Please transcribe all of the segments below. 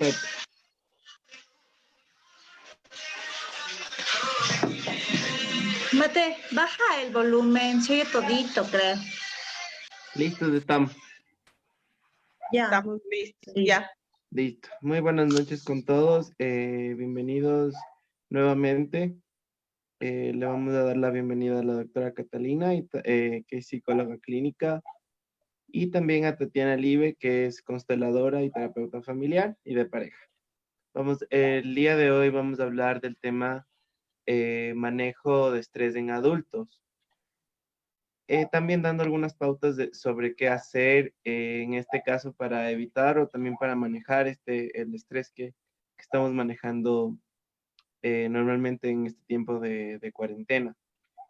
Start. Mate, baja el volumen, se oye todito, creo. Listos estamos. Ya. Estamos listos, Sí. ya. Listo. Muy buenas noches con todos. Bienvenidos nuevamente. Le vamos a dar la bienvenida a la doctora Catalina, que es psicóloga clínica, y también a Tatiana Libe, que es consteladora y terapeuta familiar y de pareja. El día de hoy vamos a hablar del tema manejo de estrés en adultos. También dando algunas pautas sobre qué hacer en este caso para evitar o también para manejar el estrés que estamos manejando normalmente en este tiempo de cuarentena.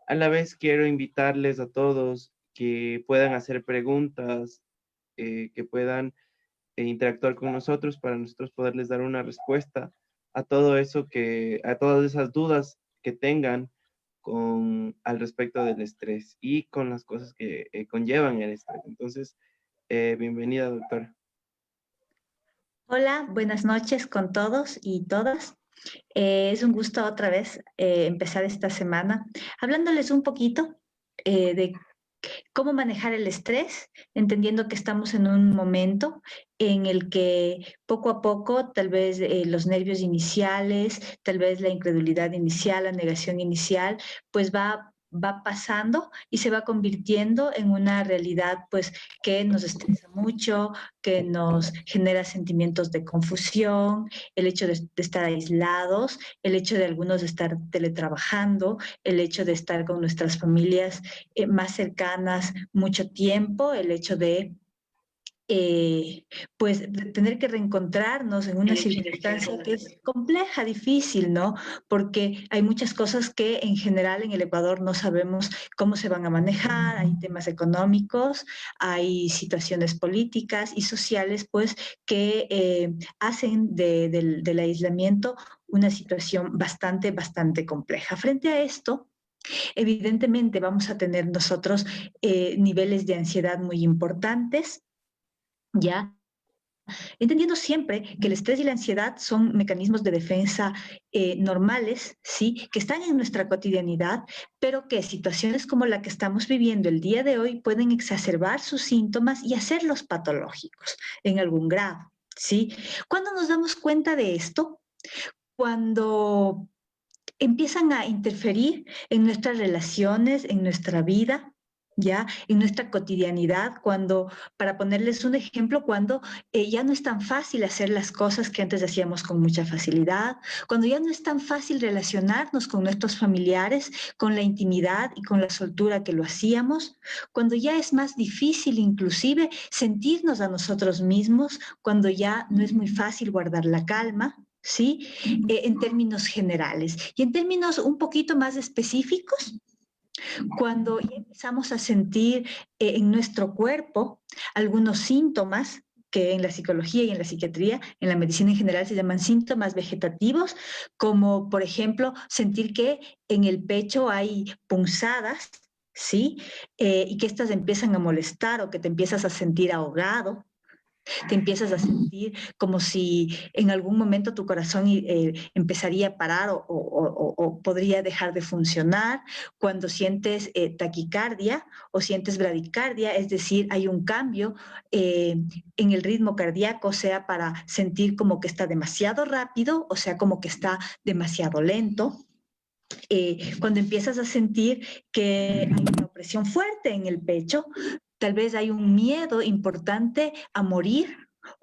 A la vez quiero invitarles a todos que puedan hacer preguntas, que puedan interactuar con nosotros para nosotros poderles dar una respuesta a todo eso a todas esas dudas que tengan al respecto del estrés y con las cosas que conllevan el estrés. Entonces, bienvenida, doctora. Hola, buenas noches con todos y todas. Es un gusto otra vez empezar esta semana hablándoles un poquito de cómo manejar el estrés, entendiendo que estamos en un momento en el que poco a poco, tal vez los nervios iniciales, tal vez la incredulidad inicial, la negación inicial, pues va pasando y se va convirtiendo en una realidad pues que nos estresa mucho, que nos genera sentimientos de confusión, el hecho de estar aislados, el hecho de algunos de estar teletrabajando, el hecho de estar con nuestras familias más cercanas mucho tiempo, el hecho de pues de tener que reencontrarnos en una circunstancia que es compleja, difícil, ¿no? Porque hay muchas cosas que en general en el Ecuador no sabemos cómo se van a manejar, hay temas económicos, hay situaciones políticas y sociales, pues, que hacen del aislamiento una situación bastante, bastante compleja. Frente a esto, evidentemente vamos a tener nosotros niveles de ansiedad muy importantes, ¿ya? Entendiendo siempre que el estrés y la ansiedad son mecanismos de defensa normales, ¿sí? Que están en nuestra cotidianidad, pero que situaciones como la que estamos viviendo el día de hoy pueden exacerbar sus síntomas y hacerlos patológicos en algún grado, ¿sí? ¿Cuándo nos damos cuenta de esto? Cuando empiezan a interferir en nuestras relaciones, en nuestra vida, ¿ya? En nuestra cotidianidad, cuando, para ponerles un ejemplo, cuando ya no es tan fácil hacer las cosas que antes hacíamos con mucha facilidad, cuando ya no es tan fácil relacionarnos con nuestros familiares, con la intimidad y con la soltura que lo hacíamos, cuando ya es más difícil inclusive sentirnos a nosotros mismos, cuando ya no es muy fácil guardar la calma, ¿sí? En términos generales. Y en términos un poquito más específicos, cuando ya empezamos a sentir en nuestro cuerpo algunos síntomas que en la psicología y en la psiquiatría, en la medicina en general se llaman síntomas vegetativos, como por ejemplo sentir que en el pecho hay punzadas, ¿sí? Y que estas empiezan a molestar o que te empiezas a sentir ahogado, te empiezas a sentir como si en algún momento tu corazón empezaría a parar o podría dejar de funcionar, cuando sientes taquicardia o sientes bradicardia, es decir, hay un cambio en el ritmo cardíaco, sea para sentir como que está demasiado rápido, o sea, como que está demasiado lento. Cuando empiezas a sentir que hay una opresión fuerte en el pecho, tal vez hay un miedo importante a morir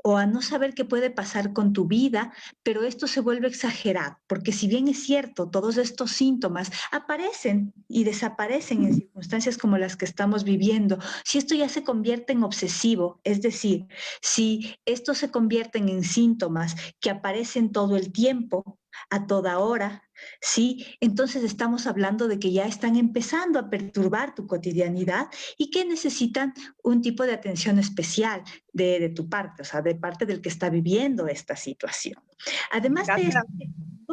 o a no saber qué puede pasar con tu vida, pero esto se vuelve exagerado, porque si bien es cierto, todos estos síntomas aparecen y desaparecen en circunstancias como las que estamos viviendo, si esto ya se convierte en obsesivo, es decir, si esto se convierten en síntomas que aparecen todo el tiempo, a toda hora, ¿sí? Entonces estamos hablando de que ya están empezando a perturbar tu cotidianidad y que necesitan un tipo de atención especial de tu parte, o sea, de parte del que está viviendo esta situación. Además de esto...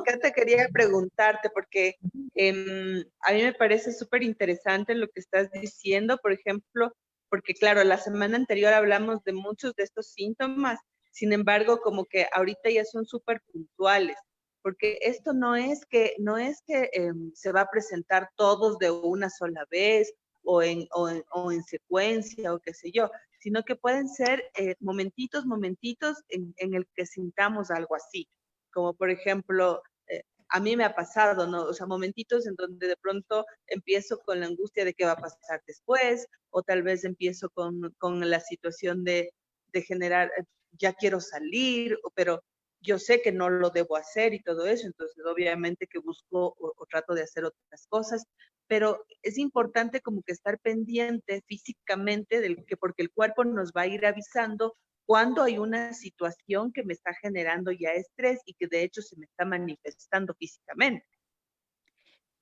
Cata, quería preguntarte, porque a mí me parece súper interesante lo que estás diciendo, por ejemplo, porque claro, la semana anterior hablamos de muchos de estos síntomas, Sin embargo, como que ahorita ya son súper puntuales, porque esto no es que se va a presentar todos de una sola vez o en secuencia o qué sé yo, sino que pueden ser momentitos en el que sintamos algo así, como por ejemplo, a mí me ha pasado, ¿no? O sea, momentitos en donde de pronto empiezo con la angustia de qué va a pasar después, o tal vez empiezo con la situación de generar, ya quiero salir, pero yo sé que no lo debo hacer y todo eso, entonces obviamente que busco o trato de hacer otras cosas, pero es importante como que estar pendiente físicamente porque el cuerpo nos va a ir avisando cuando hay una situación que me está generando ya estrés y que de hecho se me está manifestando físicamente.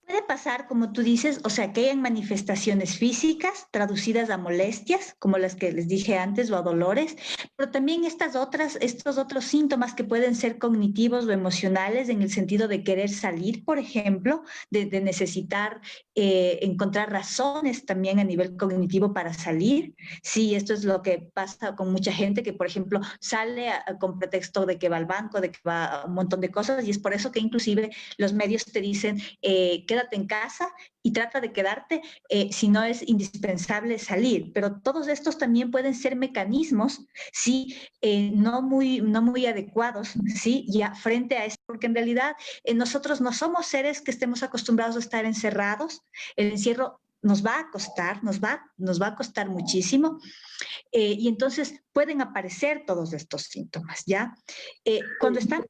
Puede pasar, como tú dices, o sea, que hayan manifestaciones físicas traducidas a molestias, como las que les dije antes, o a dolores, pero también estos otros síntomas que pueden ser cognitivos o emocionales en el sentido de querer salir, por ejemplo, de necesitar encontrar razones también a nivel cognitivo para salir. Sí, esto es lo que pasa con mucha gente que, por ejemplo, sale con pretexto de que va al banco, de que va a un montón de cosas, y es por eso que inclusive los medios te dicen, quédate en casa y trata de quedarte si no es indispensable salir. Pero todos estos también pueden ser mecanismos, sí, no muy adecuados, sí, ya frente a esto, porque en realidad nosotros no somos seres que estemos acostumbrados a estar encerrados. El encierro nos va a costar, nos va a costar muchísimo, y entonces pueden aparecer todos estos síntomas, ¿ya? Cuando están,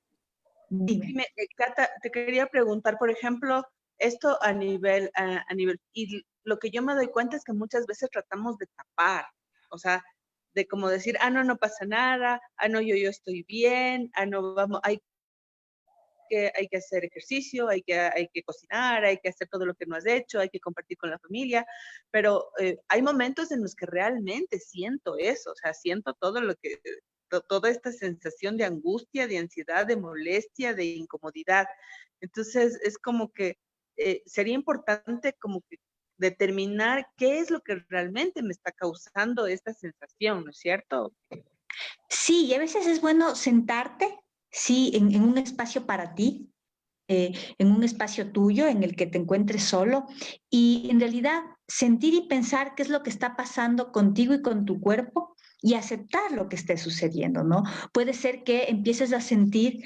dime. Dime, Cata, te quería preguntar, por ejemplo, esto a nivel, y lo que yo me doy cuenta es que muchas veces tratamos de tapar, o sea, de como decir, ah, no, no pasa nada, ah, no, yo estoy bien, ah, no, vamos, hay que hacer ejercicio, hay que cocinar, hay que hacer todo lo que no has hecho, hay que compartir con la familia, pero hay momentos en los que realmente siento eso, o sea, siento todo lo que, toda esta sensación de angustia, de ansiedad, de molestia, de incomodidad. Entonces, es como que sería importante como que determinar qué es lo que realmente me está causando esta sensación, ¿no es cierto? Sí, y a veces es bueno sentarte, sí, en un espacio para ti, en un espacio tuyo en el que te encuentres solo y en realidad sentir y pensar qué es lo que está pasando contigo y con tu cuerpo y aceptar lo que esté sucediendo, ¿no? Puede ser que empieces a sentir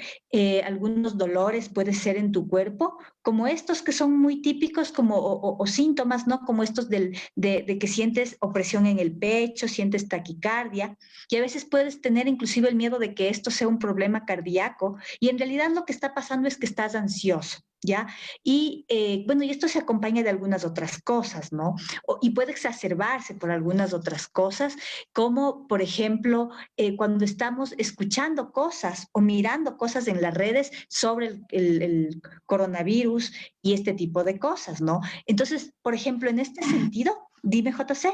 algunos dolores, puede ser en tu cuerpo, como estos que son muy típicos, como o síntomas, ¿no? Como estos de que sientes opresión en el pecho, sientes taquicardia, y a veces puedes tener inclusive el miedo de que esto sea un problema cardíaco, y en realidad lo que está pasando es que estás ansioso, ¿ya? Y bueno, y esto se acompaña de algunas otras cosas, ¿no? Y puede exacerbarse por algunas otras cosas, como por ejemplo, cuando estamos escuchando cosas o mirando cosas en las redes sobre el coronavirus y este tipo de cosas, ¿no? Entonces, por ejemplo, en este sentido, dime, JC,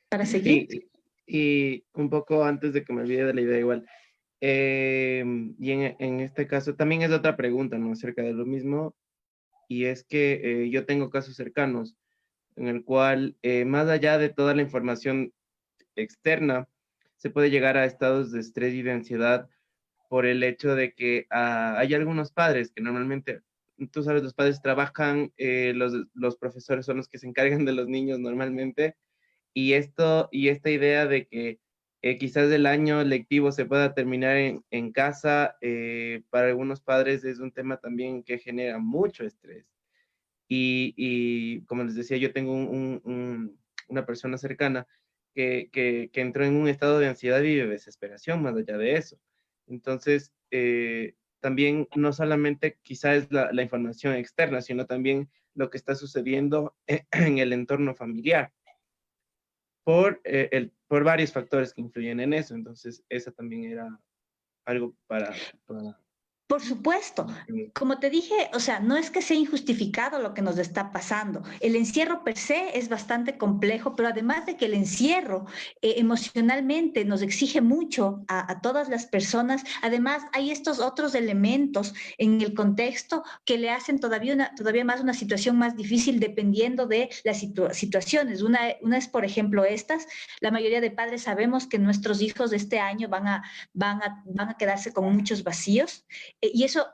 para seguir. Sí, y un poco antes de que me olvide de la idea igual, y en este caso también es otra pregunta, ¿no? Acerca de lo mismo, y es que yo tengo casos cercanos en el cual, más allá de toda la información externa, se puede llegar a estados de estrés y de ansiedad por el hecho de que hay algunos padres que normalmente, tú sabes, los padres trabajan, los profesores son los que se encargan de los niños normalmente, y esta idea de que quizás el año lectivo se pueda terminar en casa, para algunos padres es un tema también que genera mucho estrés. Y como les decía, yo tengo una persona cercana que entró en un estado de ansiedad y de desesperación más allá de eso. Entonces, también no solamente quizás es la información externa, sino también lo que está sucediendo en el entorno familiar por varios factores que influyen en eso. Entonces, esa también era algo para Por supuesto, como te dije, o sea, no es que sea injustificado lo que nos está pasando. El encierro per se es bastante complejo, pero además de que el encierro emocionalmente nos exige mucho a todas las personas, además hay estos otros elementos en el contexto que le hacen todavía más una situación más difícil dependiendo de las situaciones. Una es, por ejemplo, la mayoría de padres sabemos que nuestros hijos de este año van a quedarse con muchos vacíos. Y eso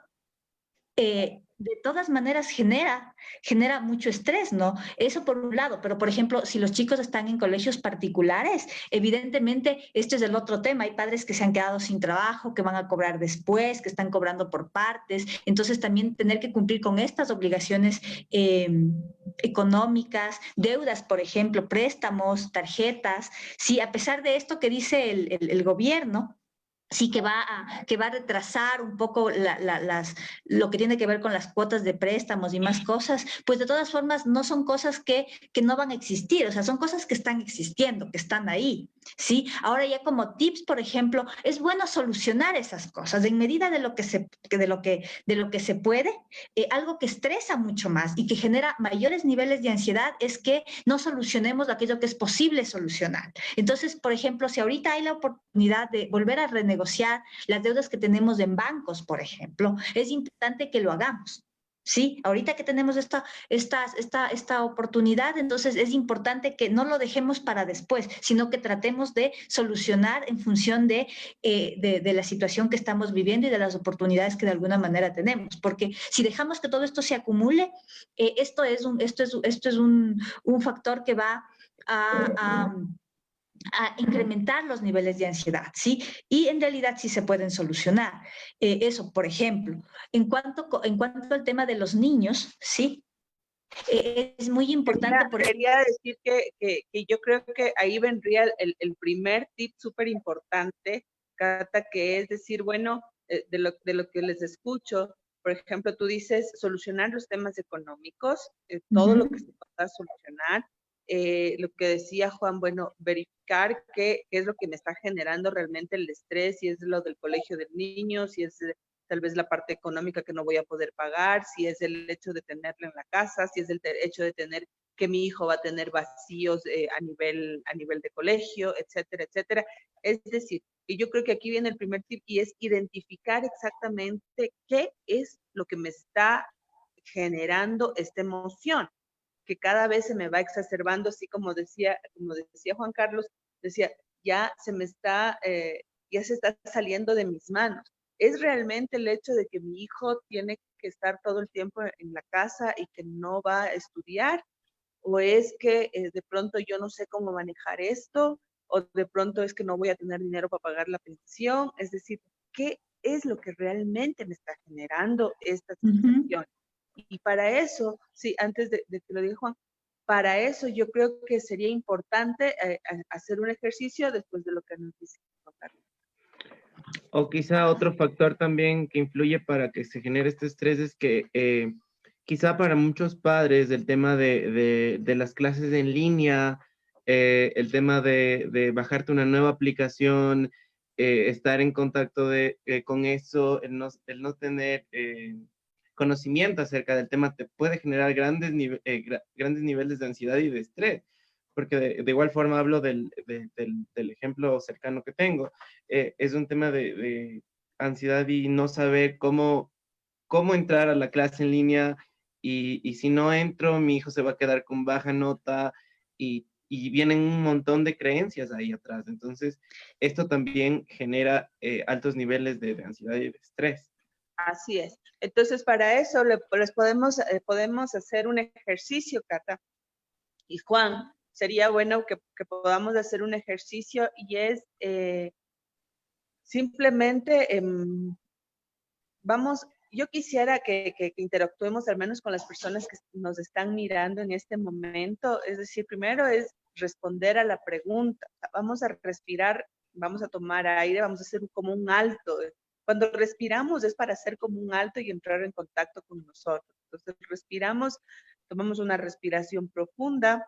de todas maneras genera mucho estrés, ¿no? Eso por un lado, pero por ejemplo, si los chicos están en colegios particulares, evidentemente esto es el otro tema. Hay padres que se han quedado sin trabajo, que van a cobrar después, que están cobrando por partes. Entonces también tener que cumplir con estas obligaciones económicas, deudas, por ejemplo, préstamos, tarjetas. Sí, a pesar de esto que dice el gobierno, sí que va a retrasar un poco lo que tiene que ver con las cuotas de préstamos y más cosas, pues de todas formas no son cosas que no van a existir, o sea, son cosas que están existiendo, que están ahí, ¿sí? Ahora ya como tips, por ejemplo, es bueno solucionar esas cosas en medida de lo que se puede. Algo que estresa mucho más y que genera mayores niveles de ansiedad es que no solucionemos aquello que es posible solucionar. Entonces, por ejemplo, si ahorita hay la oportunidad de volver a renegociar las deudas que tenemos en bancos, por ejemplo, es importante que lo hagamos. Sí, ahorita que tenemos esta oportunidad, entonces es importante que no lo dejemos para después, sino que tratemos de solucionar en función de la situación que estamos viviendo y de las oportunidades que de alguna manera tenemos. Porque si dejamos que todo esto se acumule, esto es un factor que va a incrementar los niveles de ansiedad, ¿sí? Y en realidad sí se pueden solucionar. Eso, por ejemplo. En cuanto al tema de los niños, ¿sí? Es muy importante. Quería decir que yo creo que ahí vendría el primer tip súper importante, Cata, que es decir, bueno, de lo que les escucho, por ejemplo, tú dices solucionar los temas económicos, todo lo que se pueda solucionar. Lo que decía Juan, bueno, verificar qué es lo que me está generando realmente el estrés, si es lo del colegio del niño, si es tal vez la parte económica que no voy a poder pagar, si es el hecho de tenerlo en la casa, si es el hecho de tener que mi hijo va a tener vacíos a nivel de colegio, etcétera, etcétera. Es decir, y yo creo que aquí viene el primer tip y es identificar exactamente qué es lo que me está generando esta emoción, que cada vez se me va exacerbando, así como decía Juan Carlos, decía, ya se está saliendo de mis manos. ¿Es realmente el hecho de que mi hijo tiene que estar todo el tiempo en la casa y que no va a estudiar? ¿O es que de pronto yo no sé cómo manejar esto? ¿O de pronto es que no voy a tener dinero para pagar la pensión? Es decir, ¿qué es lo que realmente me está generando esta sensación? Y para eso, sí, antes de que lo diga Juan, para eso yo creo que sería importante hacer un ejercicio después de lo que nos dice Juan Carlos. O quizá otro factor también que influye para que se genere este estrés es que quizá para muchos padres el tema de las clases en línea, el tema de bajarte una nueva aplicación, estar en contacto con eso, el no tener conocimiento acerca del tema te puede generar grandes niveles de ansiedad y de estrés. Porque de igual forma hablo del ejemplo cercano que tengo. Es un tema de ansiedad y no saber cómo entrar a la clase en línea y si no entro, mi hijo se va a quedar con baja nota y vienen un montón de creencias ahí atrás. Entonces, esto también genera altos niveles de ansiedad y de estrés. Así es. Entonces, para eso les podemos hacer un ejercicio, Cata y Juan. Sería bueno que podamos hacer un ejercicio y es simplemente yo quisiera que interactuemos al menos con las personas que nos están mirando en este momento. Es decir, primero es responder a la pregunta. Vamos a respirar, vamos a tomar aire, vamos a hacer como un alto. Cuando respiramos es para hacer como un alto y entrar en contacto con nosotros. Entonces respiramos, tomamos una respiración profunda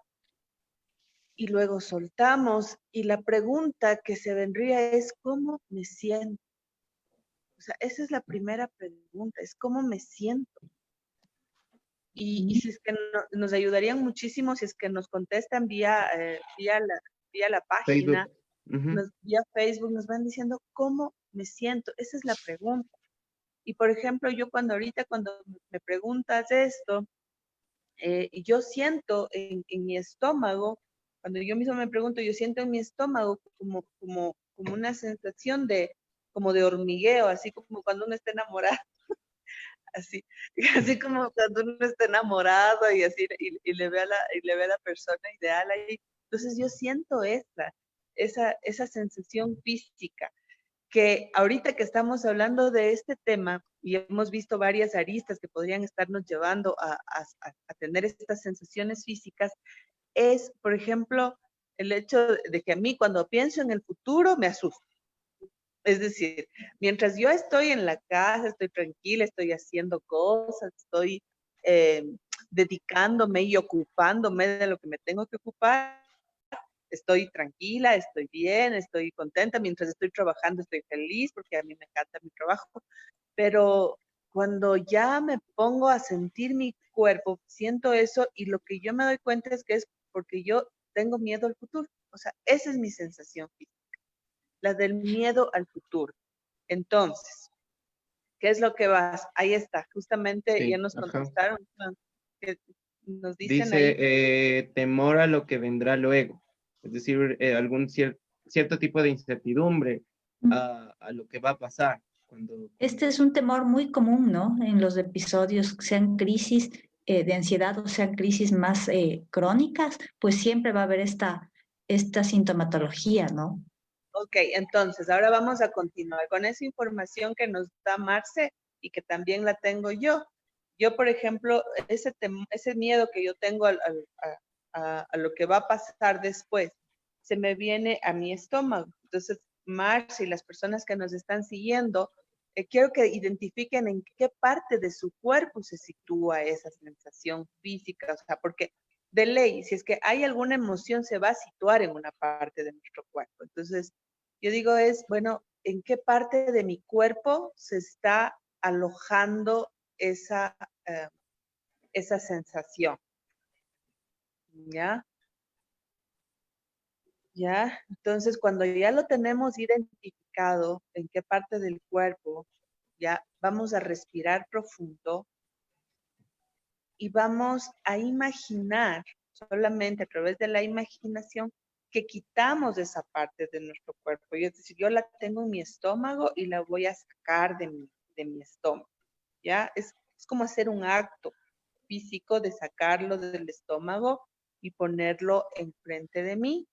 y luego soltamos. Y la pregunta que se vendría es, ¿cómo me siento? O sea, esa es la primera pregunta, es cómo me siento. Y si es que nos ayudarían muchísimo si es que nos contestan vía la página, Facebook. Ujú. vía Facebook, nos van diciendo cómo me siento. Esa es la pregunta. Y por ejemplo, yo cuando me preguntas esto, yo siento en mi estómago, cuando yo mismo me pregunto, yo siento en mi estómago como una sensación como de hormigueo, así como cuando uno está enamorado, así, así como cuando uno está enamorado y así, y le ve a la persona ideal ahí. Entonces yo siento esa sensación física que ahorita que estamos hablando de este tema y hemos visto varias aristas que podrían estarnos llevando a tener estas sensaciones físicas, es, por ejemplo, el hecho de que a mí cuando pienso en el futuro me asusta. Es decir, mientras yo estoy en la casa, estoy tranquila, estoy haciendo cosas, estoy eh, dedicándome y ocupándome de lo que me tengo que ocupar, estoy tranquila, estoy bien, estoy contenta, mientras estoy trabajando estoy feliz porque a mí me encanta mi trabajo, pero cuando ya me pongo a sentir mi cuerpo, siento eso y lo que yo me doy cuenta es que es porque yo tengo miedo al futuro. O sea, esa es mi sensación física, la del miedo al futuro. Entonces, ¿qué es lo que vas? Ahí está, justamente ya Sí, nos ajá. contestaron, que nos dicen ahí. Dice temor a lo que vendrá luego, es decir, algún cierto tipo de incertidumbre a lo que va a pasar Este es un temor muy común, ¿no? En los episodios, sean crisis de ansiedad o sean crisis más crónicas, pues siempre va a haber esta sintomatología, ¿no? Ok, entonces ahora vamos a continuar con esa información que nos da Marce y que también la tengo yo. Yo, por ejemplo, ese miedo que yo tengo a lo que va a pasar después, se me viene a mi estómago. Entonces, Marce y las personas que nos están siguiendo, quiero que identifiquen en qué parte de su cuerpo se sitúa esa sensación física, o sea, porque de ley, si es que hay alguna emoción, se va a situar en una parte de nuestro cuerpo. Entonces, yo digo bueno, ¿en qué parte de mi cuerpo se está alojando esa, eh, esa sensación? ¿Ya? ¿Ya? Entonces, cuando ya lo tenemos identificado, en qué parte del cuerpo, ya vamos a respirar profundo y vamos a imaginar, solamente a través de la imaginación, que quitamos esa parte de nuestro cuerpo. Es decir, yo la tengo en mi estómago y la voy a sacar de mi estómago. ¿Ya? Es como hacer un acto físico de sacarlo del estómago y ponerlo enfrente de mí.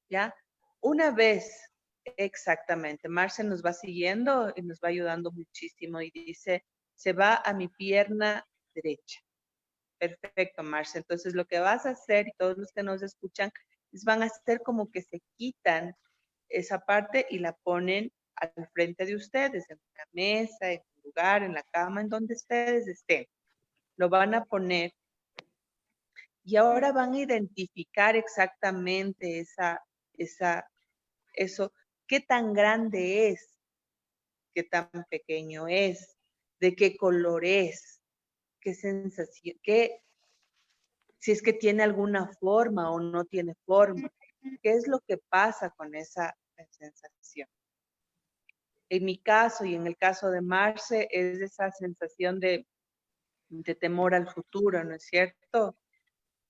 ¿Ya? Una vez, exactamente, Marce nos va siguiendo y nos va ayudando muchísimo y dice, se va a mi pierna derecha. Perfecto, Marce. Entonces lo que vas a hacer y todos los que nos escuchan es van a hacer como que se quitan esa parte y la ponen al frente de ustedes, en la mesa, en un lugar, en la cama, en donde ustedes estén. Lo van a poner y ahora van a identificar exactamente eso, qué tan grande es, qué tan pequeño es, de qué color es, qué sensación, si es que tiene alguna forma o no tiene forma, qué es lo que pasa con esa sensación. En mi caso y en el caso de Marce es esa sensación de temor al futuro, ¿no es cierto?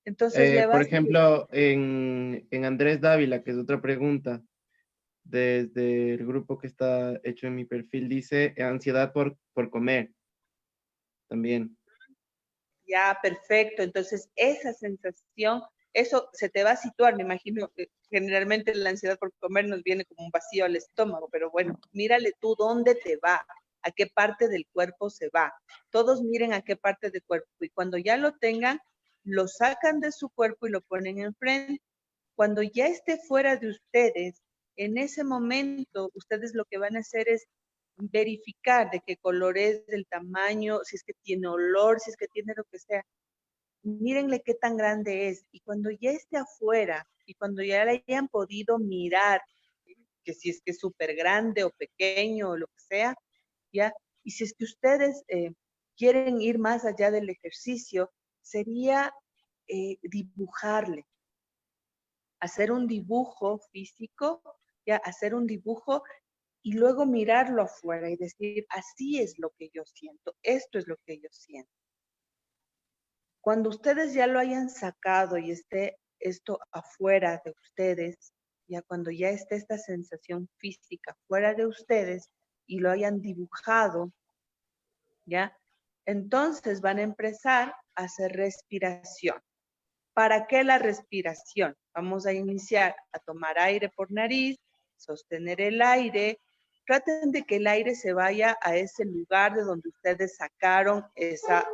Entonces le por vas a decir, ejemplo, en Andrés Dávila, que es otra pregunta, desde el grupo que está hecho en mi perfil, dice ansiedad por comer también. ya, perfecto. Entonces, esa sensación, eso se te va a situar, me imagino que generalmente la ansiedad por comer nos viene como un vacío al estómago, pero bueno, mírale tú dónde te va, a qué parte del cuerpo se va. Todos miren a qué parte del cuerpo y cuando ya lo tengan, lo sacan de su cuerpo y lo ponen enfrente. Cuando ya esté fuera de ustedes, en ese momento, ustedes lo que van a hacer es verificar de qué color es, del tamaño, si es que tiene olor, si es que tiene lo que sea. Mírenle qué tan grande es. Y cuando ya esté afuera y cuando ya la hayan podido mirar que si es que es súper grande o pequeño o lo que sea, ¿ya? Y si es que ustedes quieren ir más allá del ejercicio, sería dibujarle, hacer un dibujo físico, ya, hacer un dibujo y luego mirarlo afuera y decir, así es lo que yo siento, esto es lo que yo siento. Cuando ustedes ya lo hayan sacado y esté esto afuera de ustedes, ya cuando ya esté esta sensación física fuera de ustedes y lo hayan dibujado, ¿ya? Entonces van a empezar a hacer respiración. ¿Para qué la respiración? Vamos a iniciar a tomar aire por nariz, sostener el aire. Traten de que el aire se vaya a ese lugar de donde ustedes sacaron esa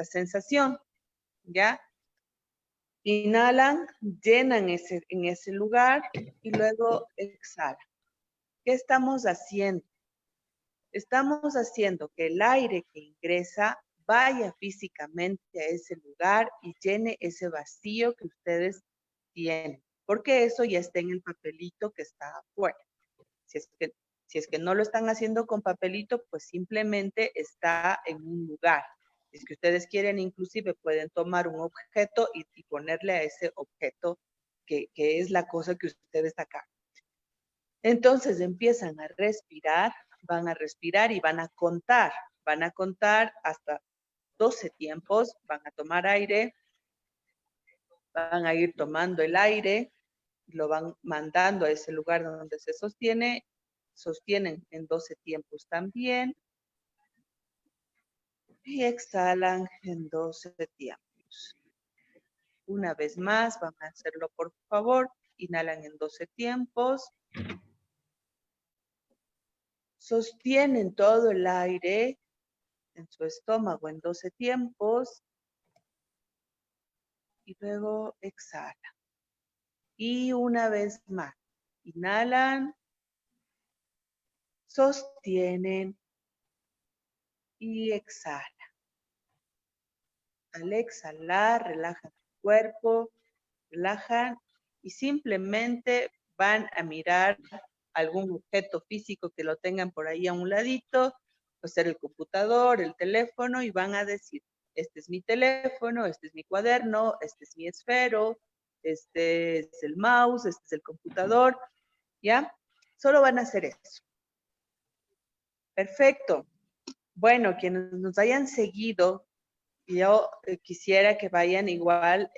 sensación, ¿ya? Inhalan, llenan en ese lugar y luego exhalan. ¿Qué estamos haciendo? Estamos haciendo que el aire que ingresa vaya físicamente a ese lugar y llene ese vacío que ustedes tienen, porque eso ya está en el papelito que está afuera. Si es que no lo están haciendo con papelito, pues simplemente está en un lugar. Si es que ustedes quieren, inclusive pueden tomar un objeto y ponerle a ese objeto que es la cosa que ustedes sacaron. Entonces empiezan a respirar, van a respirar y van a contar. Van a contar hasta 12 tiempos, van a tomar aire, van a ir tomando el aire, lo van mandando a ese lugar donde se sostiene, sostienen en 12 tiempos también y exhalan en 12 tiempos. Una vez más, van a hacerlo por favor, inhalan en 12 tiempos. Sostienen todo el aire en su estómago en 12 tiempos y luego exhalan. Y una vez más, inhalan, sostienen y exhalan. Al exhalar, relajan el cuerpo, relajan y simplemente van a mirar algún objeto físico que lo tengan por ahí a un ladito, puede ser el computador, el teléfono, y van a decir, este es mi teléfono, este es mi cuaderno, este es mi esfero, este es el mouse, este es el computador, ¿ya? Solo van a hacer eso. Perfecto. Bueno, quienes nos hayan seguido, yo quisiera que vayan igual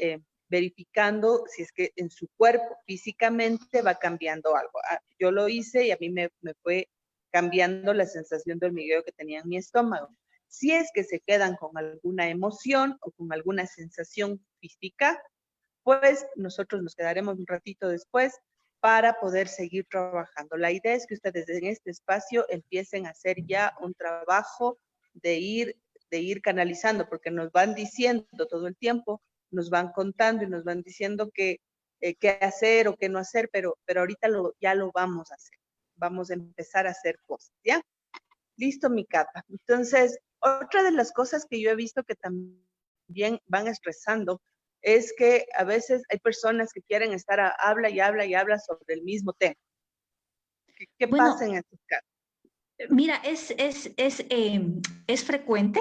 verificando si es que en su cuerpo físicamente va cambiando algo. Yo lo hice y a mí me fue cambiando la sensación de hormigueo que tenía en mi estómago. Si es que se quedan con alguna emoción o con alguna sensación física, pues nosotros nos quedaremos un ratito después para poder seguir trabajando. La idea es que ustedes en este espacio empiecen a hacer ya un trabajo de ir canalizando, porque nos van diciendo todo el tiempo, nos van contando y nos van diciendo qué hacer o qué no hacer, pero ahorita ya lo vamos a hacer. Vamos a empezar a hacer cosas, ¿ya? Listo, mi Cata. Entonces, otra de las cosas que yo he visto que también van estresando es que a veces hay personas que quieren estar habla y habla y habla sobre el mismo tema. ¿Qué pasa en estos casos? Mira, es frecuente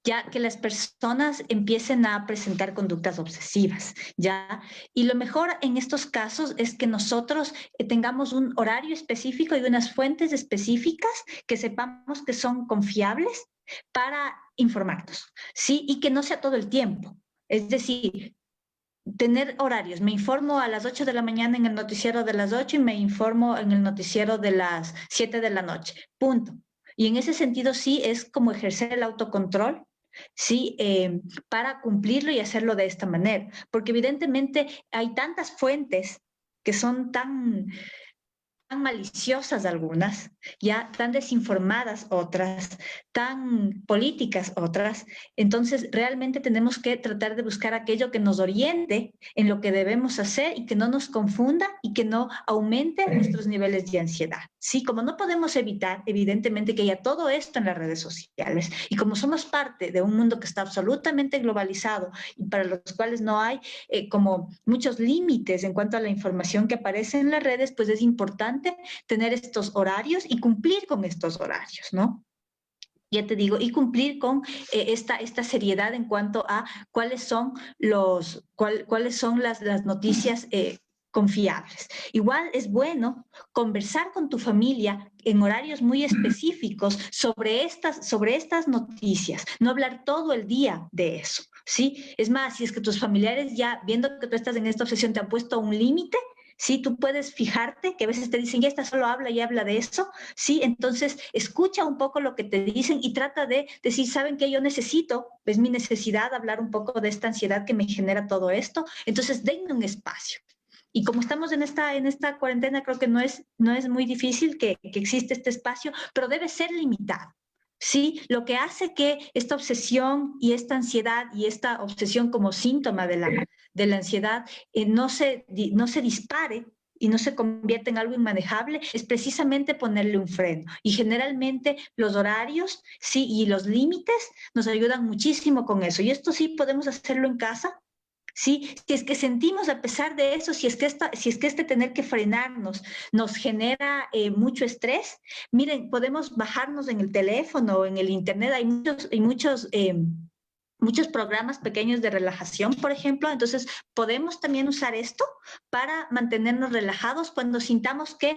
ya que las personas empiecen a presentar conductas obsesivas, ¿ya? Y lo mejor en estos casos es que nosotros tengamos un horario específico y unas fuentes específicas que sepamos que son confiables para informarnos, ¿sí? Y que no sea todo el tiempo. Es decir, tener horarios. Me informo a las 8 de la mañana en el noticiero de las 8 y me informo en el noticiero de las 7 de la noche. Punto. Y en ese sentido sí es como ejercer el autocontrol, sí, para cumplirlo y hacerlo de esta manera. Porque evidentemente hay tantas fuentes que son tan maliciosas algunas, ya tan desinformadas otras, tan políticas otras. Entonces, realmente tenemos que tratar de buscar aquello que nos oriente en lo que debemos hacer y que no nos confunda y que no aumente nuestros niveles de ansiedad. Sí, como no podemos evitar, evidentemente, que haya todo esto en las redes sociales y como somos parte de un mundo que está absolutamente globalizado y para los cuales no hay como muchos límites en cuanto a la información que aparece en las redes, pues es importante tener estos horarios y cumplir con estos horarios, ¿no? Ya te digo, y cumplir con esta seriedad en cuanto a cuáles son las noticias confiables. Igual es bueno conversar con tu familia en horarios muy específicos sobre estas noticias, no hablar todo el día de eso, ¿sí? Es más, si es que tus familiares ya, viendo que tú estás en esta obsesión, te han puesto un límite, sí, tú puedes fijarte que a veces te dicen, ya esta solo habla y habla de eso, sí, entonces escucha un poco lo que te dicen y trata de decir, ¿saben qué? Yo necesito, es mi necesidad hablar un poco de esta ansiedad que me genera todo esto, entonces denme un espacio. Y como estamos en esta cuarentena, creo que no es muy difícil que existe este espacio, pero debe ser limitado. Sí, lo que hace que esta obsesión y esta ansiedad y esta obsesión como síntoma de la ansiedad no se dispare y no se convierta en algo inmanejable, es precisamente ponerle un freno. Y generalmente los horarios, sí, y los límites nos ayudan muchísimo con eso. Y esto sí podemos hacerlo en casa, ¿sí? Si es que sentimos a pesar de eso, si es que este tener que frenarnos nos genera mucho estrés, miren, podemos bajarnos en el teléfono o en el internet, hay muchos programas pequeños de relajación, por ejemplo, entonces podemos también usar esto para mantenernos relajados cuando sintamos que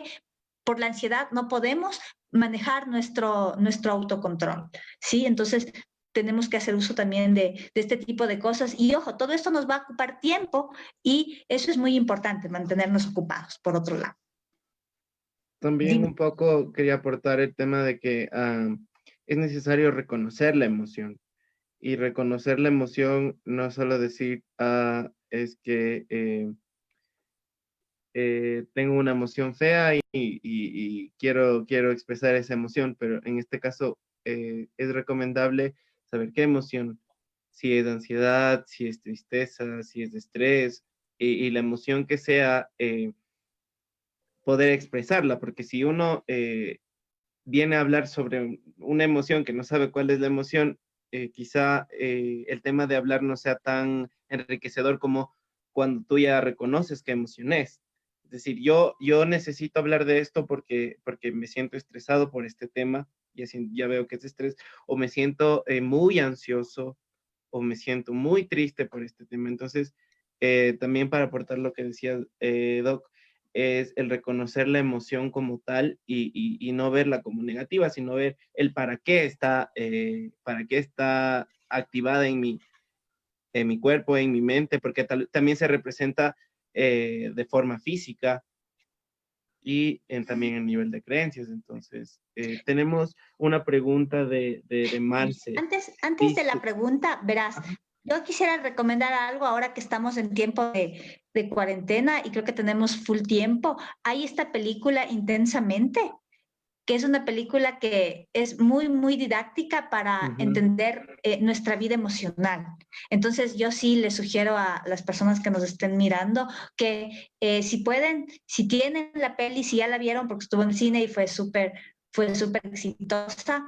por la ansiedad no podemos manejar nuestro autocontrol, ¿sí? Entonces tenemos que hacer uso también de este tipo de cosas. Y ojo, todo esto nos va a ocupar tiempo y eso es muy importante, mantenernos ocupados, por otro lado. También un poco quería aportar el tema de que es necesario reconocer la emoción. Y reconocer la emoción no solo decir, es que tengo una emoción fea y quiero expresar esa emoción, pero en este caso es recomendable saber qué emoción, si es ansiedad, si es tristeza, si es estrés, y la emoción que sea, poder expresarla, porque si uno viene a hablar sobre una emoción que no sabe cuál es la emoción, quizá el tema de hablar no sea tan enriquecedor como cuando tú ya reconoces qué emoción es. Es decir, yo necesito hablar de esto porque me siento estresado por este tema, ya veo que es estrés, o me siento muy ansioso, o me siento muy triste por este tema. Entonces, también para aportar lo que decía Doc, es el reconocer la emoción como tal y no verla como negativa, sino ver el para qué está activada en mi cuerpo, en mi mente, porque también se representa de forma física y también en nivel de creencias. Entonces, tenemos una pregunta de Marce. Antes de la pregunta, verás, yo quisiera recomendar algo ahora que estamos en tiempo de cuarentena y creo que tenemos full tiempo. Hay esta película Intensamente, que es una película que es muy, muy didáctica para entender nuestra vida emocional. Entonces, yo sí les sugiero a las personas que nos estén mirando que si pueden, si tienen la peli, si ya la vieron porque estuvo en el cine y fue súper exitosa.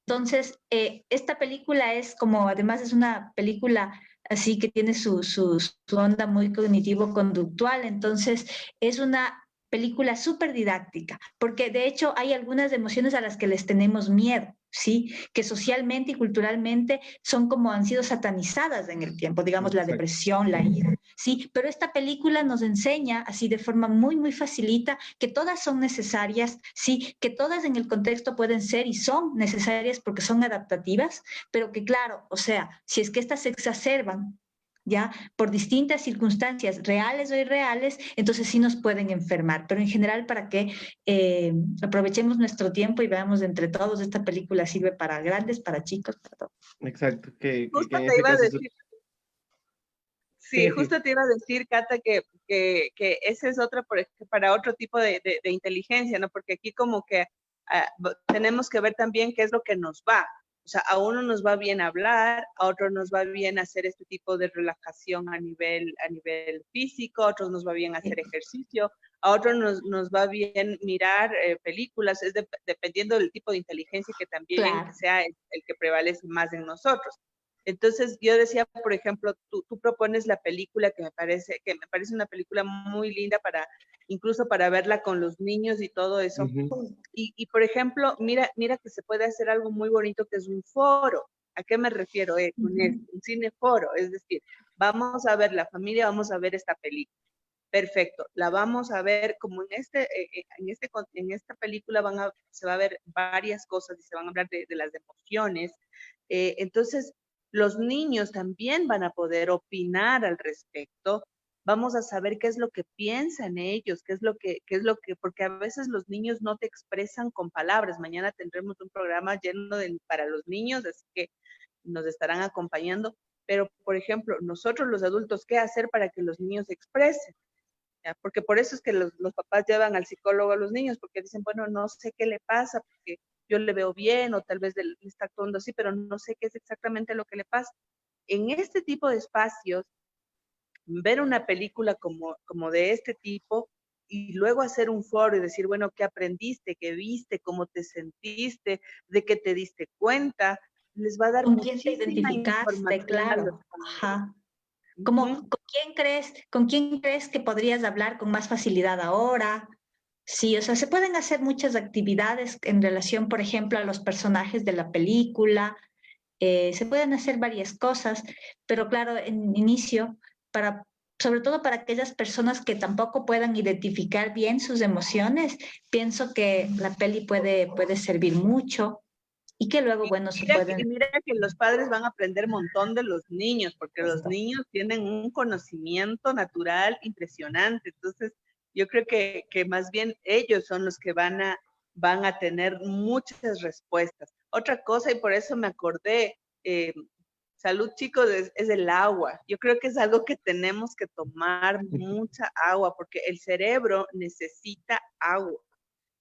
Entonces, esta película es como, además es una película así que tiene su onda muy cognitivo-conductual, entonces es una película súper didáctica, porque de hecho hay algunas emociones a las que les tenemos miedo, ¿sí? Que socialmente y culturalmente han sido satanizadas en el tiempo, digamos la depresión, la ira, ¿sí? Pero esta película nos enseña así de forma muy, muy facilita que todas son necesarias, ¿sí? Que todas en el contexto pueden ser y son necesarias porque son adaptativas, pero que claro, o sea, si es que estas se exacerban, ¿ya? Por distintas circunstancias reales o irreales, entonces sí nos pueden enfermar. Pero en general, para que aprovechemos nuestro tiempo y veamos entre todos, esta película sirve para grandes, para chicos, para todos. Exacto, que Justo en te ese iba a caso... decir. Sí, justo te iba a decir, Cata, que ese es otro, para otro tipo de inteligencia, ¿no? Porque aquí como que tenemos que ver también qué es lo que nos va. O sea, a uno nos va bien hablar, a otro nos va bien hacer este tipo de relajación a nivel físico, a otros nos va bien hacer ejercicio, a otros nos va bien mirar películas, es dependiendo del tipo de inteligencia que también Claro. sea el que prevalece más en nosotros. Entonces yo decía, por ejemplo, tú propones la película que me parece una película muy linda para, incluso para verla con los niños y todo eso. Y por ejemplo, mira que se puede hacer algo muy bonito que es un foro. ¿A qué me refiero? Un cineforo, es decir, vamos a ver la familia, vamos a ver esta película. Perfecto, la vamos a ver como en esta película se va a ver varias cosas y se van a hablar de las emociones. Entonces, los niños también van a poder opinar al respecto. Vamos a saber qué es lo que piensan ellos, qué es lo que, porque a veces los niños no te expresan con palabras. Mañana tendremos un programa lleno para los niños, así que nos estarán acompañando. Pero, por ejemplo, nosotros los adultos, ¿qué hacer para que los niños se expresen? ¿Ya? Porque por eso es que los papás llevan al psicólogo a los niños, porque dicen, bueno, no sé qué le pasa, porque yo le veo bien o tal vez le está actuando así, pero no sé qué es exactamente lo que le pasa. En este tipo de espacios, ver una película como de este tipo y luego hacer un foro y decir, bueno, ¿qué aprendiste? ¿Qué viste? ¿Cómo te sentiste? ¿De qué te diste cuenta? Les va a dar ¿Con quién te muchísima identificaste? información a los Claro. padres. Ajá. Como, con quién crees que podrías hablar con más facilidad ahora? Sí, o sea, se pueden hacer muchas actividades en relación, por ejemplo, a los personajes de la película. Se pueden hacer varias cosas, pero claro, en inicio, para, sobre todo para aquellas personas que tampoco puedan identificar bien sus emociones, pienso que la peli puede servir mucho y que luego, bueno, se pueden... Mira que los padres van a aprender un montón de los niños, porque los niños tienen un conocimiento natural impresionante. Entonces, yo creo que más bien ellos son los que van a tener muchas respuestas. Otra cosa, y por eso me acordé, salud chicos, es el agua. Yo creo que es algo que tenemos que tomar mucha agua, porque el cerebro necesita agua.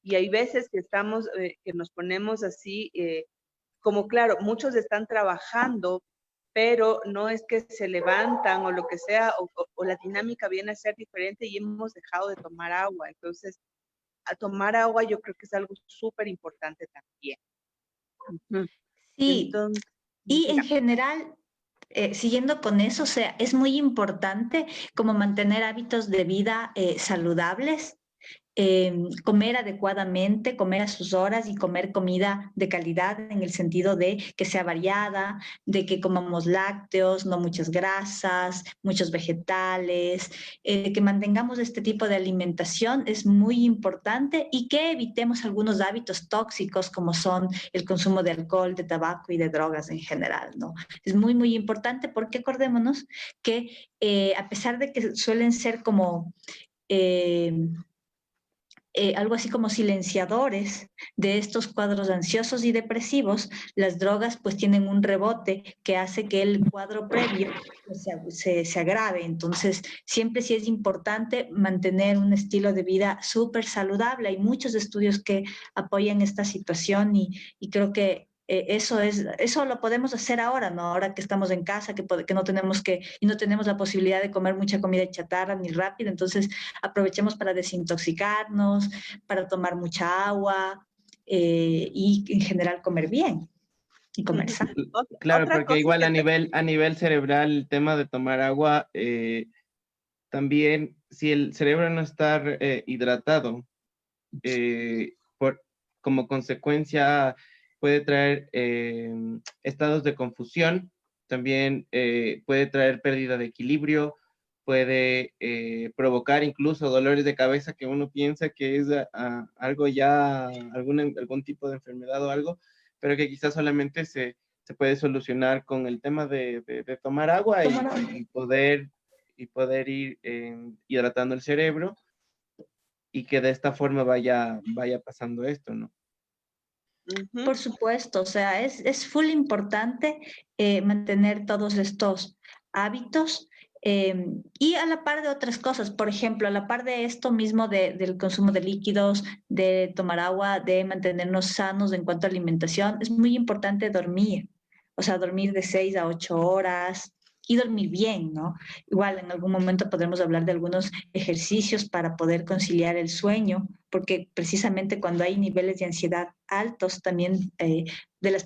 Y hay veces que nos ponemos así, como claro, muchos están trabajando, pero no es que se levantan o lo que sea, o la dinámica viene a ser diferente y hemos dejado de tomar agua. Entonces, a tomar agua yo creo que es algo súper importante también. Sí, Entonces, y en mira, general, siguiendo con eso, o sea, es muy importante como mantener hábitos de vida saludables, comer adecuadamente, comer a sus horas y comer comida de calidad en el sentido de que sea variada, de que comamos lácteos, no muchas grasas, muchos vegetales, que mantengamos este tipo de alimentación es muy importante y que evitemos algunos hábitos tóxicos como son el consumo de alcohol, de tabaco y de drogas en general, ¿no? Es muy, muy importante porque acordémonos que a pesar de que suelen ser como... algo así como silenciadores de estos cuadros ansiosos y depresivos, las drogas pues tienen un rebote que hace que el cuadro previo pues, se agrave. Entonces, siempre sí es importante mantener un estilo de vida súper saludable. Hay muchos estudios que apoyan esta situación y creo que eso lo podemos hacer ahora, ¿no? Ahora que estamos en casa, que no tenemos y no tenemos la posibilidad de comer mucha comida chatarra ni rápida, entonces aprovechemos para desintoxicarnos, para tomar mucha agua y en general comer bien y comer sano. Claro, otra porque cosa igual que a nivel cerebral el tema de tomar agua, también si el cerebro no está hidratado, por, como consecuencia puede traer estados de confusión, también puede traer pérdida de equilibrio, puede provocar incluso dolores de cabeza que uno piensa que es algo ya, algún tipo de enfermedad o algo, pero que quizás solamente se puede solucionar con el tema de tomar agua y poder ir hidratando el cerebro y que de esta forma vaya pasando esto, ¿no? Por supuesto, o sea, es full importante mantener todos estos hábitos Y a la par de otras cosas, por ejemplo, a la par de esto mismo del consumo de líquidos, de tomar agua, de mantenernos sanos en cuanto a alimentación, es muy importante dormir, o sea, dormir de 6 a 8 horas y dormir bien, ¿no? Igual en algún momento podremos hablar de algunos ejercicios para poder conciliar el sueño, porque precisamente cuando hay niveles de ansiedad altos, también de los